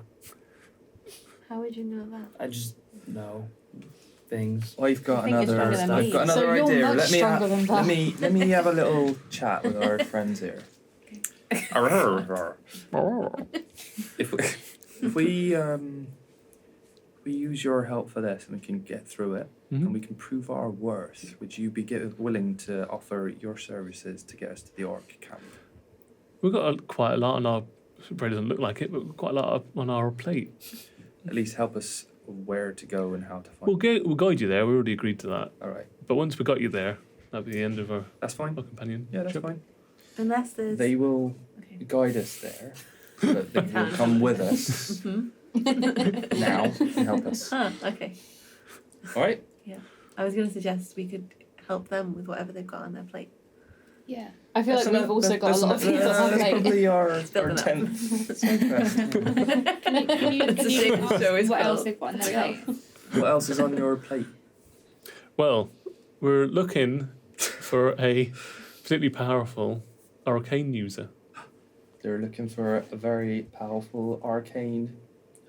How would you know that? I just know things. I've got I think you're another. stronger than me. I've got So another you're idea. much Let me stronger than that. let me have a little chat with our friends here. If we use your help for this and we can get through it and we can prove our worth, would you be willing to offer your services to get us to the orc camp? We've got quite a lot on our. It probably doesn't look like it, but quite a lot on our plate. At least help us where to go and how to find. We'll guide you there. We already agreed to that. All right, But once we got you there, that'll be the end of our that's fine. companion. Yeah, that's fine. Unless there's. They will Okay. guide us there, but they will come with us now and help us. Huh, okay. All right. I was going to suggest we could help them with whatever they've got on their plate. Yeah. I feel like we've also got a lot of things on our That's plate. probably our Building up. 10th side quest. It's a shame the show is what else built. they've got on their plate? What else is on your plate? Well, we're looking for a particularly powerful arcane user. They're looking for a very powerful arcane.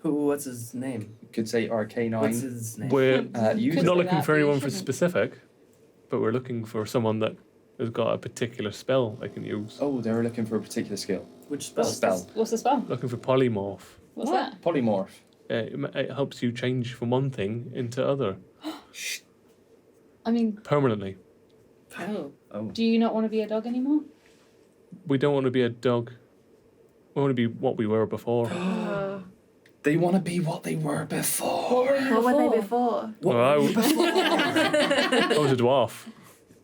What's his name? You could say What's arcanine. his name? We're User. Could not say looking that, for but you anyone for shouldn't. specific, but we're looking for someone that has got a particular spell they can use. Oh, they were looking for a particular skill. Which spell? What's the spell? Looking for polymorph. What's that? Polymorph. It helps you change from one thing into other I mean, permanently. oh. Oh. Do you not want to be a dog anymore? We don't want to be a dog. We want to be what we were before. They want to be what they were before. What were they before? What Well, were you before? I was a dwarf.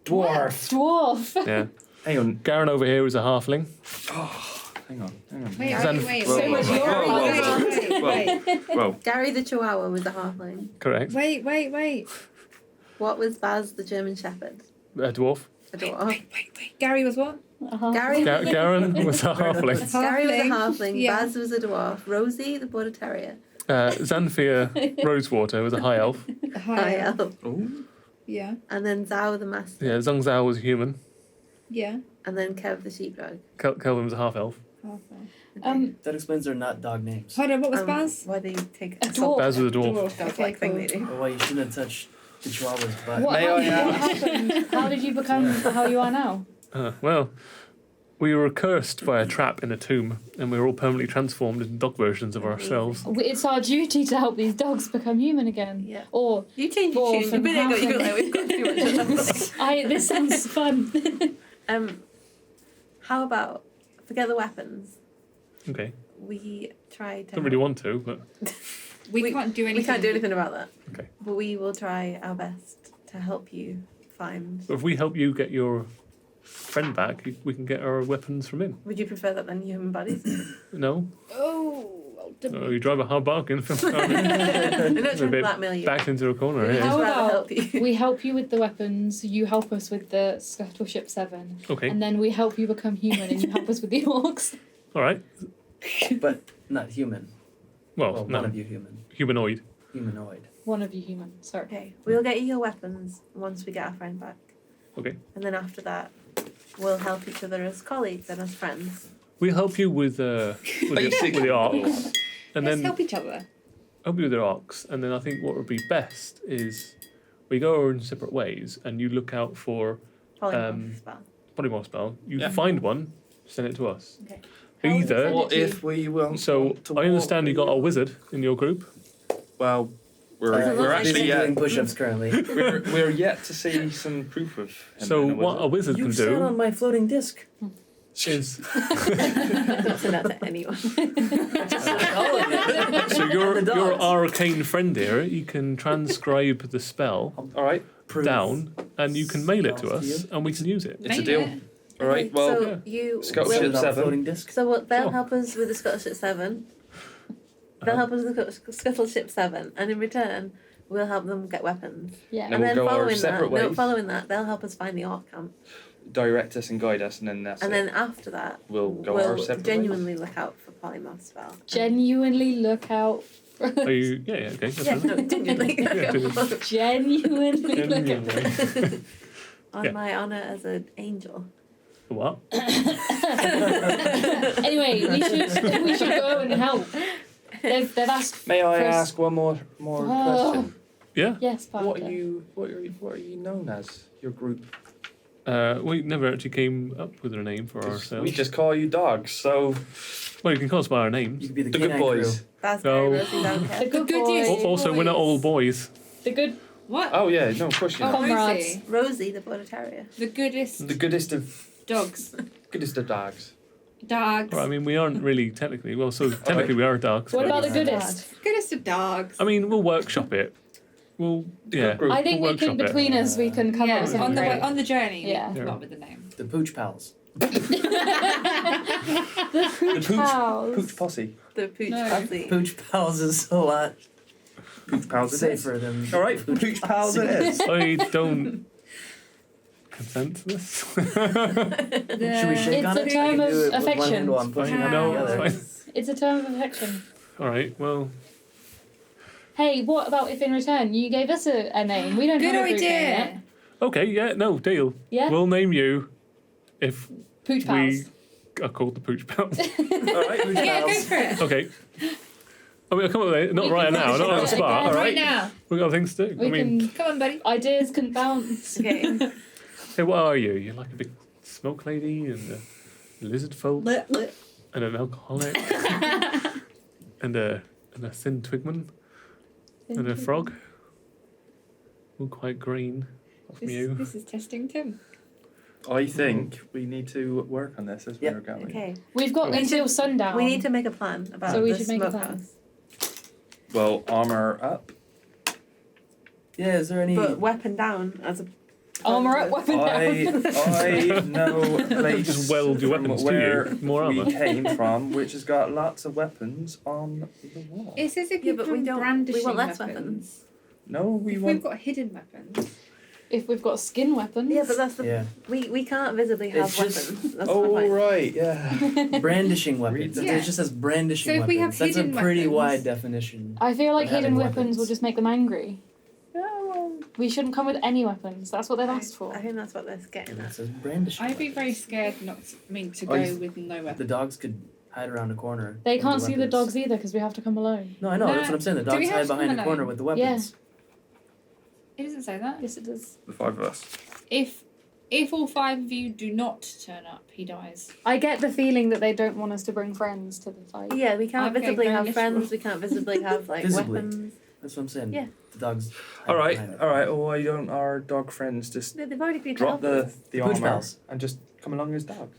Dwarf. Dwarf! Yeah. Hang on. Garen over here was a halfling. Hang on. Wait, Zan- wait, Whoa, wait, whoa, wait, whoa, wait, whoa, wait, wait, wait, Whoa. Gary the Chihuahua was a halfling. Correct. wait. What was Baz the German Shepherd? A dwarf. A dwarf. Gary was what? Gary, Garen was a halfling. Gary was a halfling. Yeah. Baz was a dwarf. Rosie, the border terrier. Xanthia Rosewater was a high elf. High elf. Ooh. Yeah. And then Zhao the master. Yeah, Zhang Zhao was a human. Yeah. And then Kev the sheepdog. Kelvin was a half elf. That explains they're not dog names. Hold on, what was Baz? Why they take A dwarf. Baz was a dwarf. Dog like thing they do. Oh, well, you shouldn't have touched the chihuahua's butt. What, May I happened? How did you become how you are now? Well, we were cursed by a trap in a tomb, and we were all permanently transformed into dog versions of ourselves. It's our duty to help these dogs become human again. Yeah. Or You change your Dwarf tune. and You halfling. go like, we've got too much of something. this sounds fun. How about, forget the weapons. Okay. We try to... Don't really want to, but We can't do anything. We can't do anything about that. Okay. But we will try our best to help you find... if we help you get your friend back, we can get our weapons from him. Would you prefer that than human bodies? No? Oh, You drive a hard bargain. I'm not trying to a bit blackmail you. backed into a corner We'd here. How just rather about help you. we help you with the weapons, you help us with the Scuttleship 7, Okay. and then we help you become human and you help us with the orcs. All right. But not human. Well, Well, no. one of you human. Humanoid. Humanoid. One of you human, sorry. Okay, we'll get you your weapons once we get our friend back. Okay. And then after that, we'll help each other as colleagues and as friends. We'll help you with the arcs. And let's then help each other. help you with the arcs. And then I think what would be best is we go our own separate ways and you look out for Polymorph spell. polymorph spell. You Yeah. find one, send it to us. Okay. Either. Send it What to you. if we want So want to I understand you walk got a with wizard in your group. Well, we're Doesn't look like actually it. doing yet push-ups currently. we're yet to see some proof of him So being a what a wizard. wizard You can sat on do my floating disc. is Don't send that to anyone. so your The your dogs. arcane friend here, you can transcribe the spell All right, Proof. down and you can mail it to Spells to us and we can use it. it's a Mail deal. it. All right, Okay, well, so yeah. you Scott will, Ship Without 7. floating disc. so they'll Sure. help us with the Scuttleship 7. They'll help us with the Scuttleship 7, and in return, we'll help them get weapons. Yeah. Then And we'll then go our following separate that, no, ways. following that, they'll help us find the orc camp. direct us and guide us, and then that's And it. then after that, We'll go our we'll separate genuinely look out for polymorph spell. Genuinely look out. Are you? Yeah, okay. That's Yeah, fine. no, genuinely. Yeah, Genuinely look out. Genuinely. On Yeah. my honour as an angel. What? Anyway, we should go and help. They've asked. May I Chris- ask one more Oh. question? Yeah. Yes, Parker. What are you known as? Your group? We never actually came up with a name for 'Cause ourselves. we just call you dogs, so Well, you can call us by our You names. could be the the good canine boys. That's No. very Rosie down The here. good goodies. boys. Also, we're not all boys. The good. What? Oh yeah, no, of course you Oh, know. Comrades. Rosie. Rosie, the border terrier. The goodest The goodest of dogs. dogs. Dogs. Well, I mean, we aren't really technically. Well, so technically we are dogs. What but- about the goodest? Goodest of dogs. I mean, we'll workshop it. We'll The yeah. good group. I think We'll we can, workshop it. between us, we can come up Yeah, with on something the great. on the journey. Yeah. We Yeah. come up with the name. The Pooch Pals. The Pooch Pals. Pooch posse. The pooch No. posse. Pooch Pals is a lot Pooch pals it is. safer than. All right, Pooch pals it is. I don't consent to this. Should we shake It's on a it? term I can of do it with one affection. hand while I'm pushing it No, together. it's fine. It's a term of affection. All right. Well, Hey, what about if in return you gave us a name? We don't Good have a group name yet. idea. okay. Yeah. No deal. Yeah? We'll name you if Pooch Pals. we are called the Pooch Pals. All right, Pooch Yeah, go pals. for it. Okay. I mean, I'll come up with it. Not We right can now. finish Not on the it spot. again. All Right right. now. We've got things to do. We I mean, can. Come on, buddy. Ideas can bounce. Okay. hey, what are you? You're like a big smoke lady and a lizard folk and an alcoholic and a thin twigman and a frog. All quite green. Off you. This is testing Tim. I think we need to work on this as Yep. we're going. Okay. We've got We until should- sundown. We need to make a plan about So we the should make a plan. smokehouse. Well, armor up. Yeah, is there any. But weapon down as a. Armour up, weapon down. I know a place Just weld your from weapons to where you. More we armor. came from, which has got lots of weapons on the wall. It says if Yeah, you but we don't. brandishing We want less weapons. weapons. No, we If want. we've got hidden weapons. if we've got skin weapons. Yeah, but that's the Yeah. we can't visibly have It's just- weapons. That's Oh, the point. right, yeah. Brandishing weapons. Yeah. It just says brandishing So if weapons. we have That's a hidden pretty weapons- wide definition. I feel like Of having hidden weapons weapons. will just make them angry. We shouldn't come with any weapons. That's what they've asked for. I think that's what they're getting And it at. says brandishing. I'd be very weapons. scared not to, to Oh, go you- with no The weapon. dogs could hide around a corner. They with can't see the weapons. dogs either because we have to come alone. No, I know. No, That's what I'm saying. The do we dogs have hide to come behind a corner alone? with the weapons. It doesn't say that. Yes, it does. The 5 of us. If all 5 of you do not turn up, he dies. I get the feeling that they don't want us to bring friends to the fight. Yeah, we can't Okay, visibly very have literal. friends. We can't visibly have like Visibly. weapons. That's what I'm saying. Yeah. The dogs. hide All right, behind it. all right. Well, why don't our dog friends just No, they've already been drop helped us. the Pooch armor Pals. and just come along as dogs?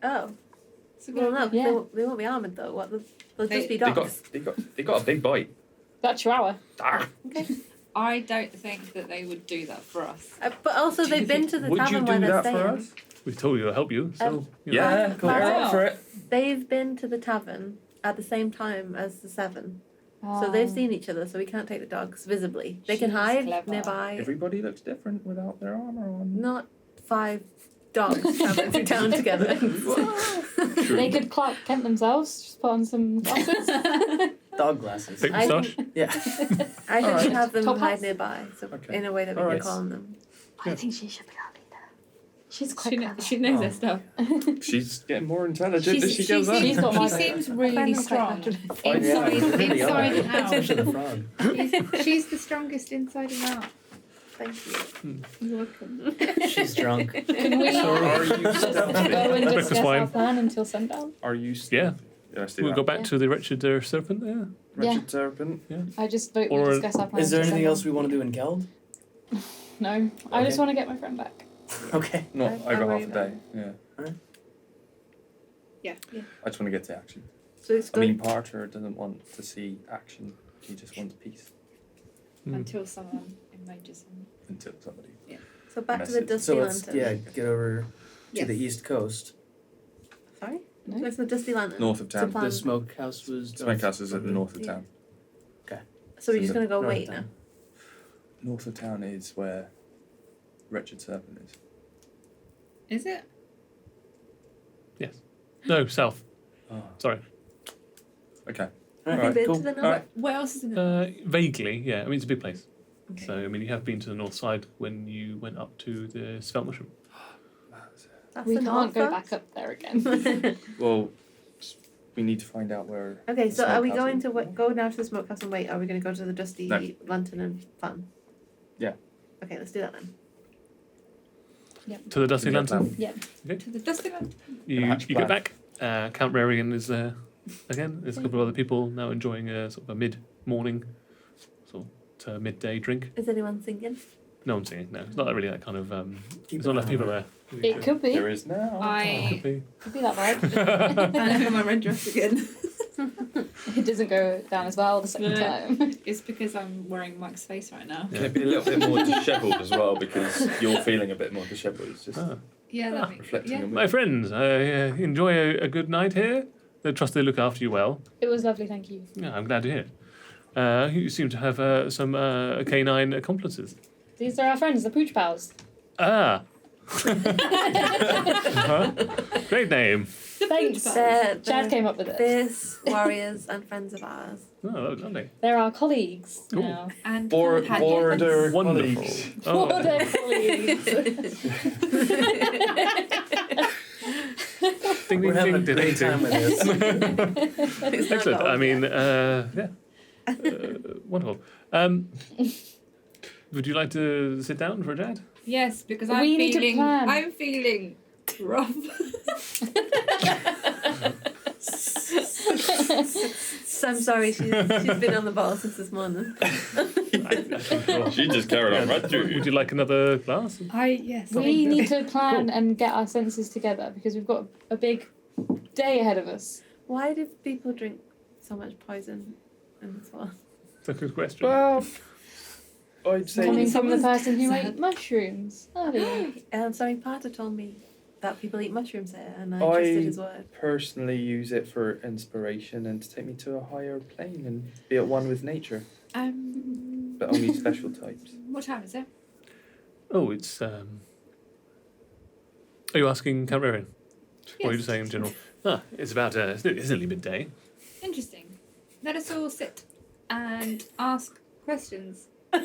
Oh, So well, no, Yeah. they won't be armored though. What? They'll just be They dogs. got a big bite. That chihuahua. Ah. Okay. I don't think that they would do that for us. But also, Do you they've been think- to the Would you tavern do where they're that staying. for us? We told you to help you, so you know. Yeah, cool. Wow. We're up for it. They've been to the tavern at the same time as the 7. So they've seen each other, so we can't take the dogs visibly. They can She's hide clever. nearby. Everybody looks different without their armor on. Not 5 dogs traveling through town together. They could Clark Kent themselves, just put on some glasses. Dog glasses. Fake I moustache. Yeah. I think Alright. we have them Top hide hats? nearby, so Okay. in a way that we Alright. can call on them. I think she should be our leader. She's quite She, clever. she knows Oh. her stuff. She's getting more intelligent as she She goes on. She's got my she seems I really find them quite strong. contradictory. Oh, yeah. Inside, Really inside are. and out. Especially the frog. She's the strongest inside and out. Thank you. You're welcome. She's drunk. Can we So are you just stealthy? go and Breakfast discuss wine. our plan until sundown? Are you Yeah. stealthy? Yeah, let's do We'll that. go back Yeah. to the wretched serpent there. Wretched Serpent. I just vote we Or- discuss our plan. Is there until anything else we sundown. want to do in Keld? No. I just Okay. want to get my friend back. Okay. No, I- I I got worry half a about day. Yeah. Yeah. I just want to get to action. So it's I good. mean, Parter doesn't want to see action. He just wants peace Hmm. Until someone engages him. until somebody. So back to the message. Dusty So let's Lantern. get over to Yes. the east coast. Sorry? No. So it's the Dusty Lantern. North of to town. plan. The smokehouse was. Smokehouse is at the north of Yeah. town. So we're So just the going to go north wait town. now. North of town is where Wretched Serpent is. Is it? No, south. Oh, Sorry. okay. Alright, Have you been cool. to the north? Alright. What else is in it? Vaguely, yeah. I mean, it's a big place. Okay. So, I mean, you have been to the north side when you went up to the Svelte Mushroom. That's We the can't north go first? back up there again. Well, we need to find out where. Okay, the so are we smokehouse going is. to go down to the smokehouse and wait? Or are we going to go to the Dusty No. Lantern and plan? Yeah. Okay, let's do that then. To the Dusty Yeah, Lantern. To the dusty one? You hatch get plan. back. Count Rarian is there again. There's a couple of other people now enjoying a sort of a mid-morning, sort of midday drink. Is anyone singing? No one's singing. No, it's not really that kind of. Keep There's not an enough eye people on there. It could be. There is now. Could be. Could be that vibe. I have my red dress again. It doesn't go down as well the second No. time. It's because I'm wearing Mike's face right now. Can it be a little bit more dishevelled as well because you're feeling a bit more dishevelled? It's just Ah. Yeah, that makes reflecting yeah. on My friends, enjoy a good night here. I trust they look after you well. It was lovely, thank you. Yeah, I'm glad to hear it. You seem to have some canine accomplices. These are our friends, the Pooch Pals. Ah. Huh? Great name. Thanks. They're Chad came up with it. fierce warriors and friends of ours. Oh, that was lovely. They're our colleagues Cool. now. And border Wonderful. colleagues. Oh. Border colleagues. Ding, We're ding, having a ding, great ding, time ding. with this. It's not Excellent. gold I mean, yet. yeah. Wonderful. Would you like to sit down for a chat? Yes, because We I'm need to feeling plan. I'm feeling rough. So I'm sorry, she's been on the ball since this morning. She just carried on right through. Would you like another glass? Yes. We need to plan and get our senses together because we've got a big day ahead of us. Why do people drink so much poison in this world? That's a good question. Well, I'd say Coming from the someone's person who sad. ate mushrooms. earlier. Sorry, Parter told me that people eat mushrooms here, and I trusted his word. personally use it for inspiration and to take me to a higher plane and be at one with nature, but only special types. What time is it? Oh, it's. Are you asking Count Rarian? Or are you just saying in general? It's about. It's nearly midday. Interesting. Let us all sit and ask questions. For 1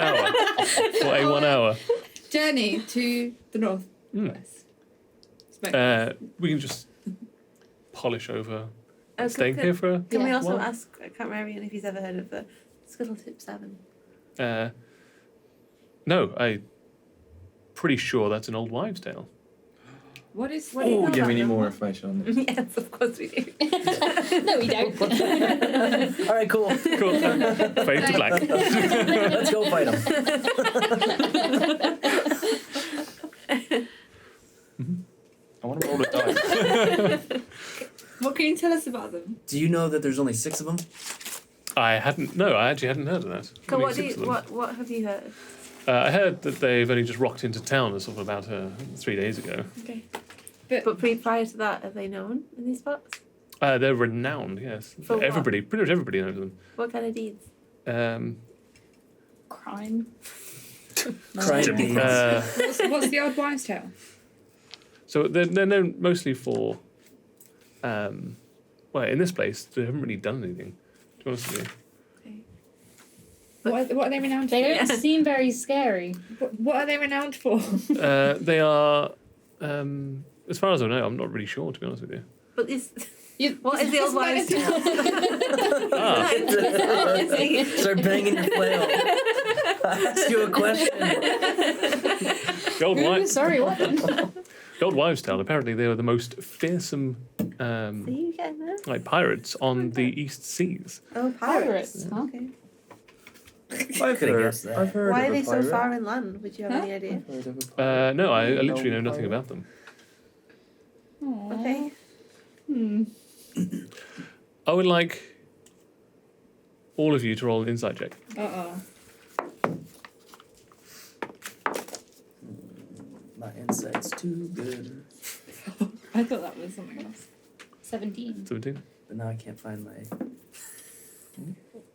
hour. For a 1 hour. Journey to the north west. We can just polish over Oh, staying here for a Can we Yeah. also while. ask Camarian if he's ever heard of the Scuttletip 7? No, I'm pretty sure that's an old wives' tale. What is? What do you know Do you have about any them? more information on this? Yes, of course we do. No, we don't. All right, cool. Cool. Fade to black. Let's go fight him. I want to roll a dice. What can you tell us about them? Do you know that there's only 6 of them? I actually hadn't heard of that. So Only what, 6 of them. what have you heard? I heard that they've only just rocked into town as of about 3 days ago. Okay. But Prior to that, are they known in these spots? They're renowned, yes. For what? Everybody, pretty much everybody knows them. What kind of deeds? Crime. Crime beads. what's the old wives' tale? So they're known mostly for, in this place, they haven't really done anything, to be honest with you. What are they renowned They for? don't seem very scary. What are they renowned for? They are, as far as I know, I'm not really sure, to be honest with you. But what is the old wives' tale? Start banging your flail. Ask you a question. The old wives, Sorry, what? the old wives' tale, apparently they were the most fearsome So you getting that? like pirates on the East Seas. Oh, Pirates. Huh? Okay. I could have guessed that. I've heard Why of are a they so pirate. far inland? Would you have any idea? I've heard of a pirate. No, I literally know Old nothing pirate. about them. Okay. I would like all of you to roll an insight check. My insight's too good. I thought that was something else. 17. 17? But now I can't find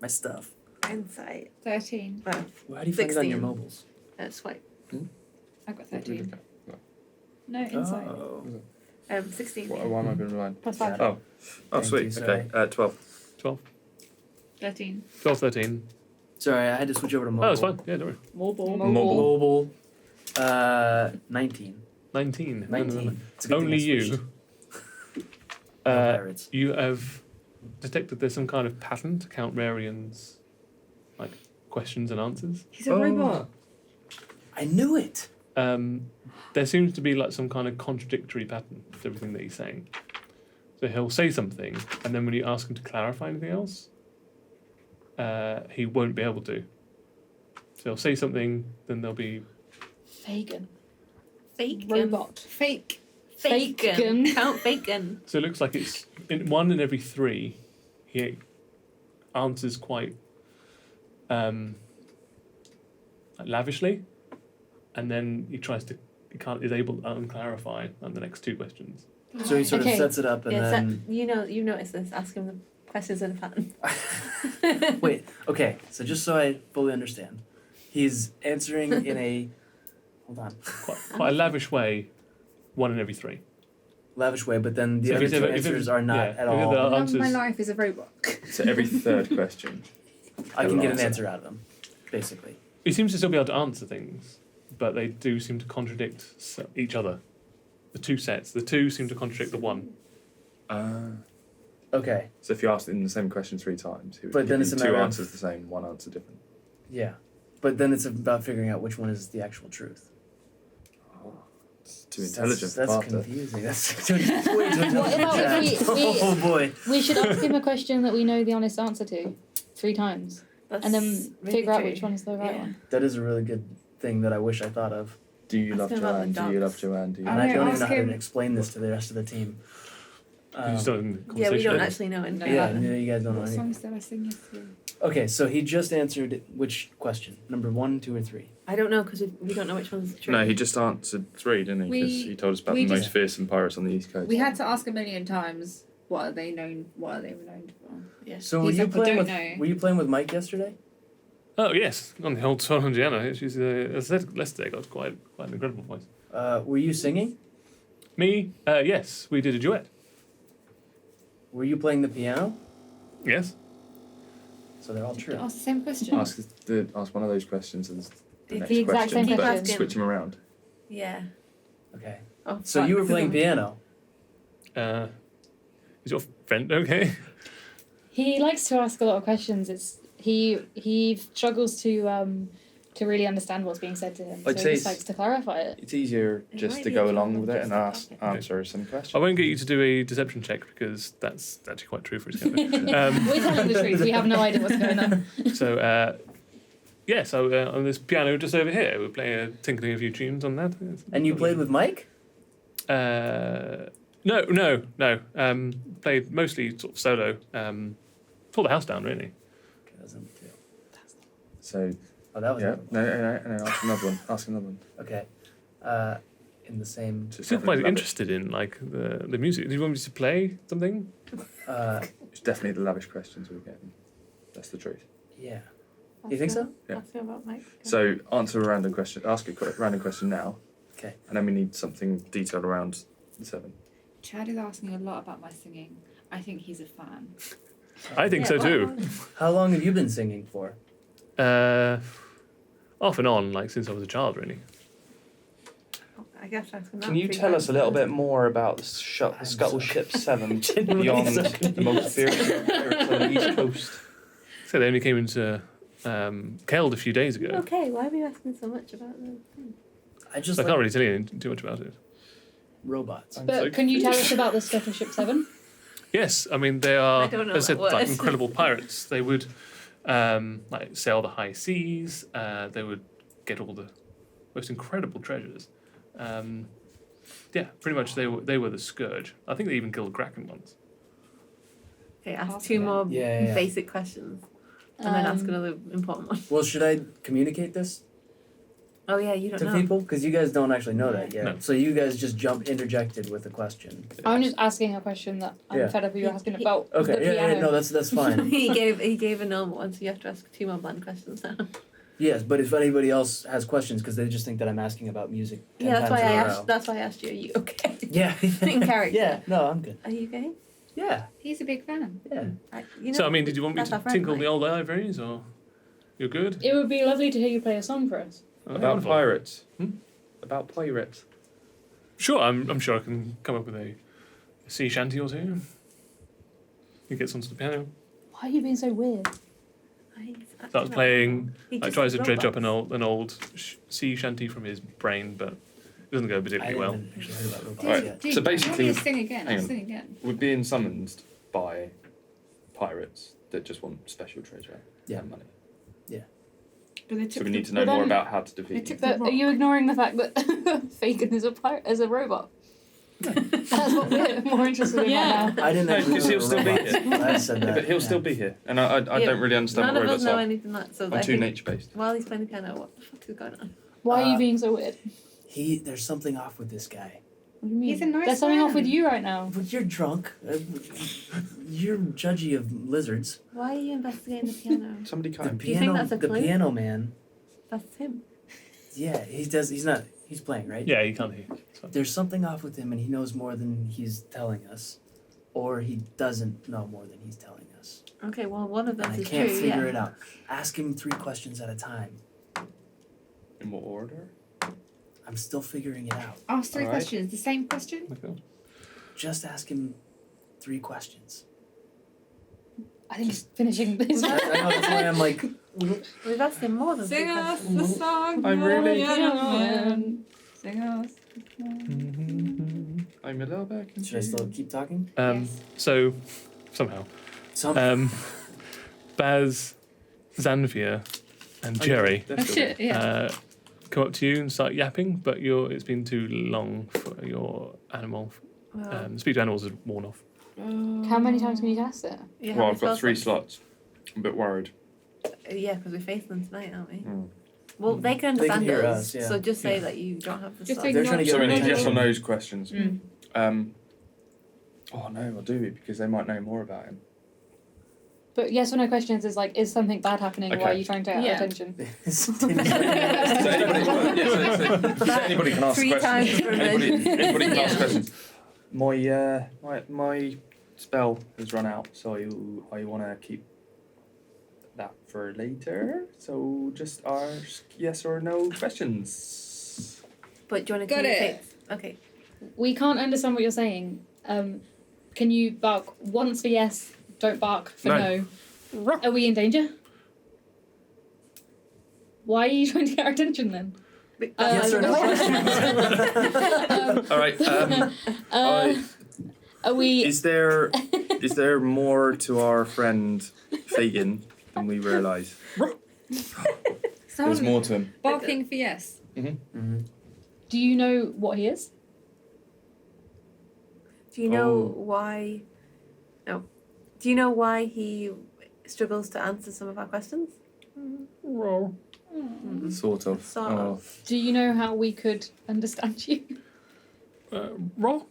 my stuff. Insight. 13. How do you find it on your 16. mobiles? Swipe. I got What did we 13. look at? No, insight. Oh. 16. Why am I being blind? Plus Got 5. it. Oh, Thank sweet. you, sorry. Okay, 12. 12? 13. 12, 13. Sorry, I had to switch over to mobile. Oh, it's fine. Yeah, don't worry. Mobile. Mobile. 19. 19. No, no, no, no. 19. It's a good thing Only I switched. you. No pirates. You have detected there's some kind of pattern to Count Rarian's questions and answers. He's a robot. I knew it. There seems to be some kind of contradictory pattern to everything that he's saying. So he'll say something, and then when you ask him to clarify anything else, he won't be able to. So he'll say something, then there'll be Fagin. Fake. Robot. Fake. Bacon. Count Bacon. So it looks like it's in 1 in every 3. He answers quite lavishly, and then he is able to unclarify on the next 2 questions. So he sort of Okay. sets it up and Yeah, then. you noticed this. Ask him the questions in a pattern. Wait, okay, so just so I fully understand, he's answering in a. Hold on. Quite a lavish way, 1 in every 3. Lavish way, but then the So if other it's two ever- if answers it's- are not yeah, at if all. the Love answers- my life is a robot. So every third question. I can get an answer. answer out of them, basically. He seems to still be able to answer things, but they do seem to contradict each other. The 2 sets, the 2 seem to contradict the 1. Okay, So if you ask him the same question 3 times, he would But give then you it's a 2 matter of- answers the same, 1 answer different. yeah. But then it's about figuring out which one is the actual truth. It's too intelligent for That's Barter. confusing. That's way too intelligent. What about if we- Oh boy. We should ask him a question that we know the honest answer to 3 times. That's And then really figure out true. which one's the right Yeah. one. That is a really good thing that I wish I thought of. Do you Ask love him about Joanne? the Do you love dogs. Joanne? Do you And I I know, don't even ask know how to him- explain this to the rest of the team. You just don't in the Yeah, we conversation. don't actually know anything Yeah, about it. you guys don't know What anything. songs did I sing yesterday? Okay, so he just answered which question? Number 1, 2, or 3? I don't know because we don't know which one's true. No, he just answered 3, didn't he? Because We- he told us about we the most just- fearsome pirates on the East Coast. We had to ask a million times, what are they renowned for? So He's like, "I don't know." were you playing with Mike yesterday? Oh yes, on the old song on Gianna. She's as I said yesterday, got quite an incredible voice. Were you singing? Me? Yes, we did a duet. Were you playing the piano? Yes. So they're all true. Ask the same question. Ask one of those questions as the next the exact question, same but question. switch them around. Yeah. Okay. Oh, So fuck. you were playing piano. Is your friend okay? He likes to ask a lot of questions. He struggles to really understand what's being said to him. I'd So say he just it's- likes to clarify it. It's easier It just might to be go a along problem with it just and to answer some questions. I won't get you to do a deception check because that's actually quite true for his character. We're telling the truth. We have no idea what's going on. So on this piano just over here, we're playing tinkling a few tunes on that. And you played with Mike? No. Played mostly sort of solo. Tore the house down really. Cousin too. So Oh, that was yeah, it. no. Ask another one. Okay. In the same. Still quite interested in like the music. Do you want me to play something? It's definitely the lavish questions we're getting. That's the truth. Yeah. You think so? Yeah. Ask me about Mike. So answer a random question. Ask a random question now. Okay. And then we need something detailed around the 7. Chad is asking a lot about my singing. I think he's a fan. I think so too. How long have you been singing for? Off and on, like since I was a child, really. I guess that's enough. Can you tell us a little bit more about the Scuttleship 7 beyond the most fearsome pirates on the East Coast? So they only came into Keld a few days ago. Okay, why are you asking so much about the thing? I just So I like can't really tell you too much about it. robots. But can you tell us about the Scuttleship 7? Yes, I mean they are, I don't know as I said, that like word. incredible pirates. They would like sail the high seas. They would get all the most incredible treasures. Yeah, pretty much they were the scourge. I think they even killed Kraken once. Okay, ask Ask 2 again. more Yeah. basic questions. And then ask another important one. Well, should I communicate this Oh yeah, you don't to know. people? Because you guys don't actually know that yet. No. So you guys just interjected with a question. I'm just asking a question that I'm Yeah. fed up of you asking about the Okay. piano. Yeah. No, that's fine. he gave a normal one, so you have to ask 2 more bland questions now. Yes, but if anybody else has questions, because they just think that I'm asking about music. 10 Yeah, that's why times I in a asked. row. That's why I asked you. Are you okay? Yeah. In character. Yeah. No, I'm good. Are you okay? Yeah. He's a big fan. Yeah. You know, So I mean, did you want me that's to our friend, tinkle Mike. the old ivories, or you're good? It would be lovely to hear you play a song for us. Oh, About wonderful. pirates. Hmm? About pirates. Sure, I'm sure I can come up with a sea shanty or two. He gets onto the piano, Why are you being so weird? starts playing. He Like just tries to said dredge up robots. an old sea shanty from his brain, but it doesn't go I particularly well. haven't actually heard about robots Alright. yet. Dude, So you want basically- me to sing again? hang I'll on. sing again. We're being summoned by pirates that just want special treasure Yeah. and money. But they took So we need to know But more then- about how to they defeat took them. But are you ignoring the fact that Fagin is a robot? That's what we're more interested in Yeah. right now. I didn't No, actually because know he'll they still were be robots. here. I said Yeah, that. but he'll still be here, and I Yeah. don't really understand None what of us robots know are. anything like so. I'm I too think nature based. while he's playing the piano, what the fuck is going on? Why are you Uh, being so weird? There's something off with this guy. What do you mean? He's a nice There's something off with man. you right now. But you're drunk. You're judgy of lizards. Why are you investigating the piano? Somebody The cut him. you think piano. that's a The clue? piano man. That's him. Yeah, he does. He's not. He's playing, right? Yeah, you can't hear. So. There's something off with him, and he knows more than he's telling us, or he doesn't know more than he's telling us. Okay, well, one of And them I is can't true. figure Yeah. it out. Ask him 3 questions at a time. In what order? I'm still figuring it out. Ask 3 Alright. questions. The same question? Okay. Just ask him 3 questions. I think he's finishing this. I know that's why I'm like. We've asked him more than 3 Sing us questions. the song. I really- Sing us. I'm a little bit confused. Should I still keep talking? Yes. So somehow, Some. Baz, Zanvia, and Jerry They're Oh still shit, yeah. come up to you and start yapping, but it's been too long for your animal. Well, Speak to animals is worn off. How many times can you cast it? yeah, Well, how I've many got 3 spells? slots. I'm a bit worried. Yeah, because we're facing them tonight, aren't we? Mm. Well, they can They can understand hear us, us, yeah. so just say Yeah. that you don't have the Just slots. They're trying to get So we need attention. yes or no's questions. Mm. Oh no, I'll do it because they might know more about him. But yes or no questions is like, is something bad happening? Why are you trying to get our attention? So anybody can ask 3 questions. times per Anybody can ask questions. My spell has run out, so I want to keep that for later. So just ask yes or no questions. But do you want to Got communicate? Okay. We can't understand what you're saying. Can you bark once for yes, don't bark for no? Are we in danger? Why are you trying to get our attention then? Yes or no questions. All right. Are we... Is there more to our friend Fagin than we realise? There's more to him. Barking for yes. Do you know what he is? Do you know why? No. Do you know why he struggles to answer some of our questions? Sort of. Sort of. Do you know how we could understand you? Roll.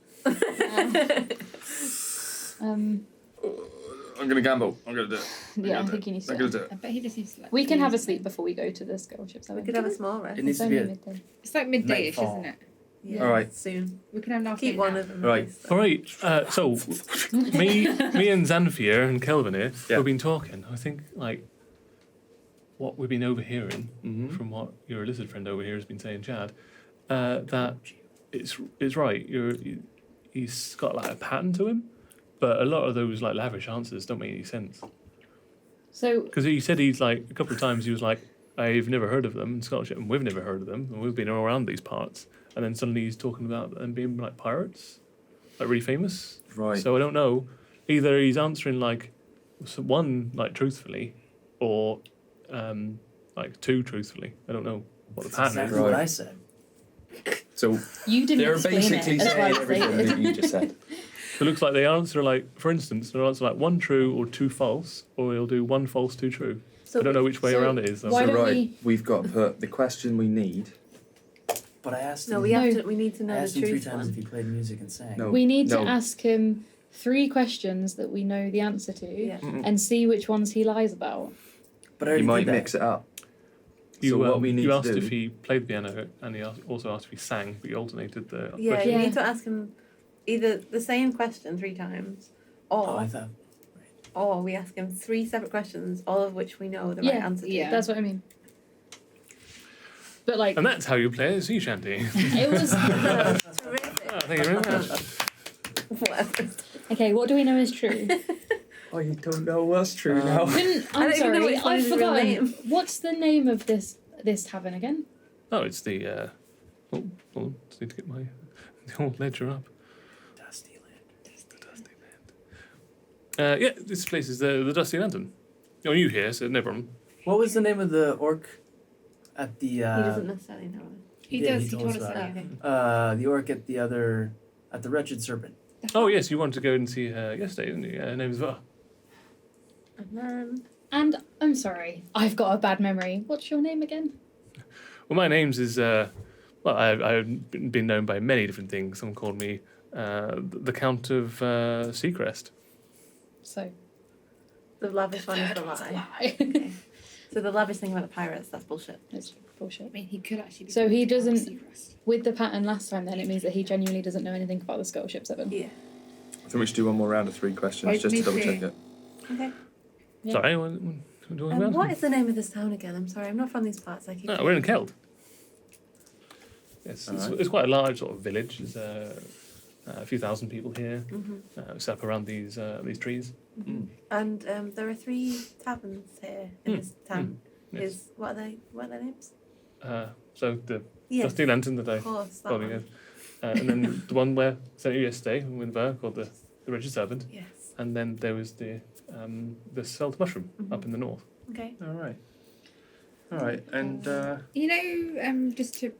I'm gonna gamble. I'm gonna do it. Yeah, I think you need to. I'm gonna do it. I bet he just needs to like. We can have a sleep before we go to the scholarship. We could have a small rest. It needs It's to be only a midday. It's like midday-ish, Nightfall. isn't it? Yeah, All right. soon. We can have an Keep one of them. Right. at least. All right. So me and Xanthia and Kelvin here, Yeah. we've been talking. I think like what we've been overhearing from what your illicit friend over here has been saying, Chad, that it's right. He's got like a pattern to him, but a lot of those like lavish answers don't make any sense. So Because he said he's like a couple of times he was like, I've never heard of them in scholarship, and we've never heard of them, and we've been around these parts. And then suddenly he's talking about them being like pirates, like really famous. Right. So I don't know. Either he's answering like one like truthfully, or like two truthfully. I don't know what the That's pattern exactly is. what I said. So you didn't they're explain basically it. That's why saying I everything stated. that you just said. So it looks like they answer like, for instance, they'll answer like one true or two false, or he'll do one false, two true. So I don't know which way so around it is. Though. why So don't right, we've got to put the question we need. But I asked no, him. we have to. We need to I know asked the him 3 truth times if one. he played music and sang. No. we need to no. ask him 3 questions that we know the answer to, Yeah. and see which ones he lies about. But I already You might did that. mix it up. You, So what we need you to asked do. if he played the piano, and he also asked if he sang, but you alternated the Yeah, questions. you Yeah. need to ask him either the same question 3 times, Oh, I or thought. we ask him 3 separate questions, all of which we know the right Yeah, answer to. yeah. That's what I mean. But like, And that's how you play a sea shanty. it was Terrific. Oh, thank you very much. Whatever. okay. What do we know is true? Oh, you don't know what's true Um, now. I'm don't even know sorry, which one I've is his real forgotten. name. What's the name of this tavern again? Oh, it's the. Hold on, just need to get my the old ledger up. Dusty Land. The Dusty Land. Yeah, this place is the Dusty Lantern. You're new here, so no problem. What was the name of the orc at the? He doesn't necessarily know it. He did, does. he He told told us us about that. the orc at the Wretched Serpent. Oh yes, you wanted to go and see her yesterday, didn't you? Her name is Va. And then And I'm sorry, I've got a bad memory. What's your name again? Well, my name's is well, I've been known by many different things. Someone called me the Count of Seacrest. So. the lavish one is the lie. Lie. Okay. So the lavish thing about the pirates, that's bullshit. It's I bullshit. mean, he could actually be. So he called doesn't- Seacrest. With the pattern last time, then it means that he genuinely doesn't know anything about the Scholarship 7. Yeah. I think we should do one more round of 3 questions Wait, just to me double check too. it. Okay. Yeah. Sorry, what do you want? What is the name of this town again? I'm sorry, I'm not from these parts. I keep. No, we're in Keld. Yes, Alright. it's quite a large sort of village. There's a few thousand people here, Mhm. set up around these trees. Mm. And there are 3 taverns here in this town. Yes. Is what are they? What are their names? So the Yes. Dusty Lantern that I Of course, that probably one. know. And then the one where I sent you yesterday with Ver called the Wretched Serpent. Yes. And then there was the Salt Mushroom up in the north. Okay. All right. All right. And You know, just to.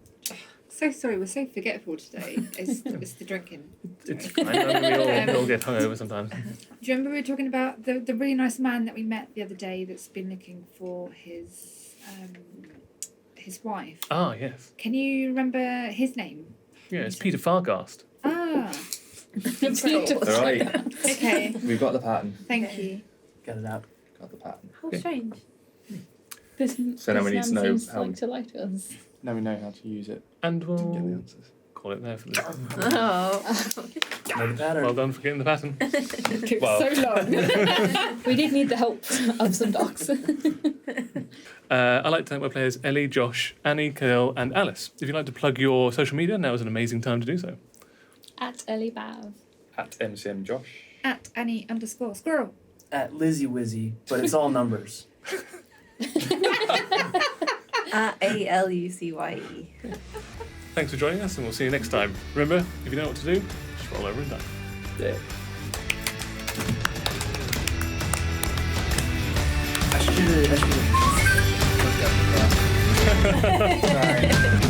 So sorry, we're so forgetful today. It's the drinking. It's fine. I mean, we all get hungover sometimes. Do you remember we were talking about the really nice man that we met the other day that's been looking for his wife? Ah, yes. Can you remember his name? Yeah, it's Peter Fargast. Ah, all right, okay. we've got the pattern. Thank you. Got it out. out the pattern. How Okay. strange. This, So now we need this to man know seems how- like to like us. Now we know how to use it And to get the we'll answers. call it there for this. Oh. Know the pattern. Well done for getting the pattern. It took Well. so long. We did need the help of some docs. I'd like to thank my players Ellie, Josh, Annie, Khalil, and Alice. If you'd like to plug your social media, now is an amazing time to do so. At Ellie Bav. At MCM Josh. At Annie_squirrel. At Lizzy Wizzy, but it's all numbers. ALUCYE. Thanks for joining us, and we'll see you next time. Remember, if you know what to do, just roll over and die. Yeah. I should have. Sorry.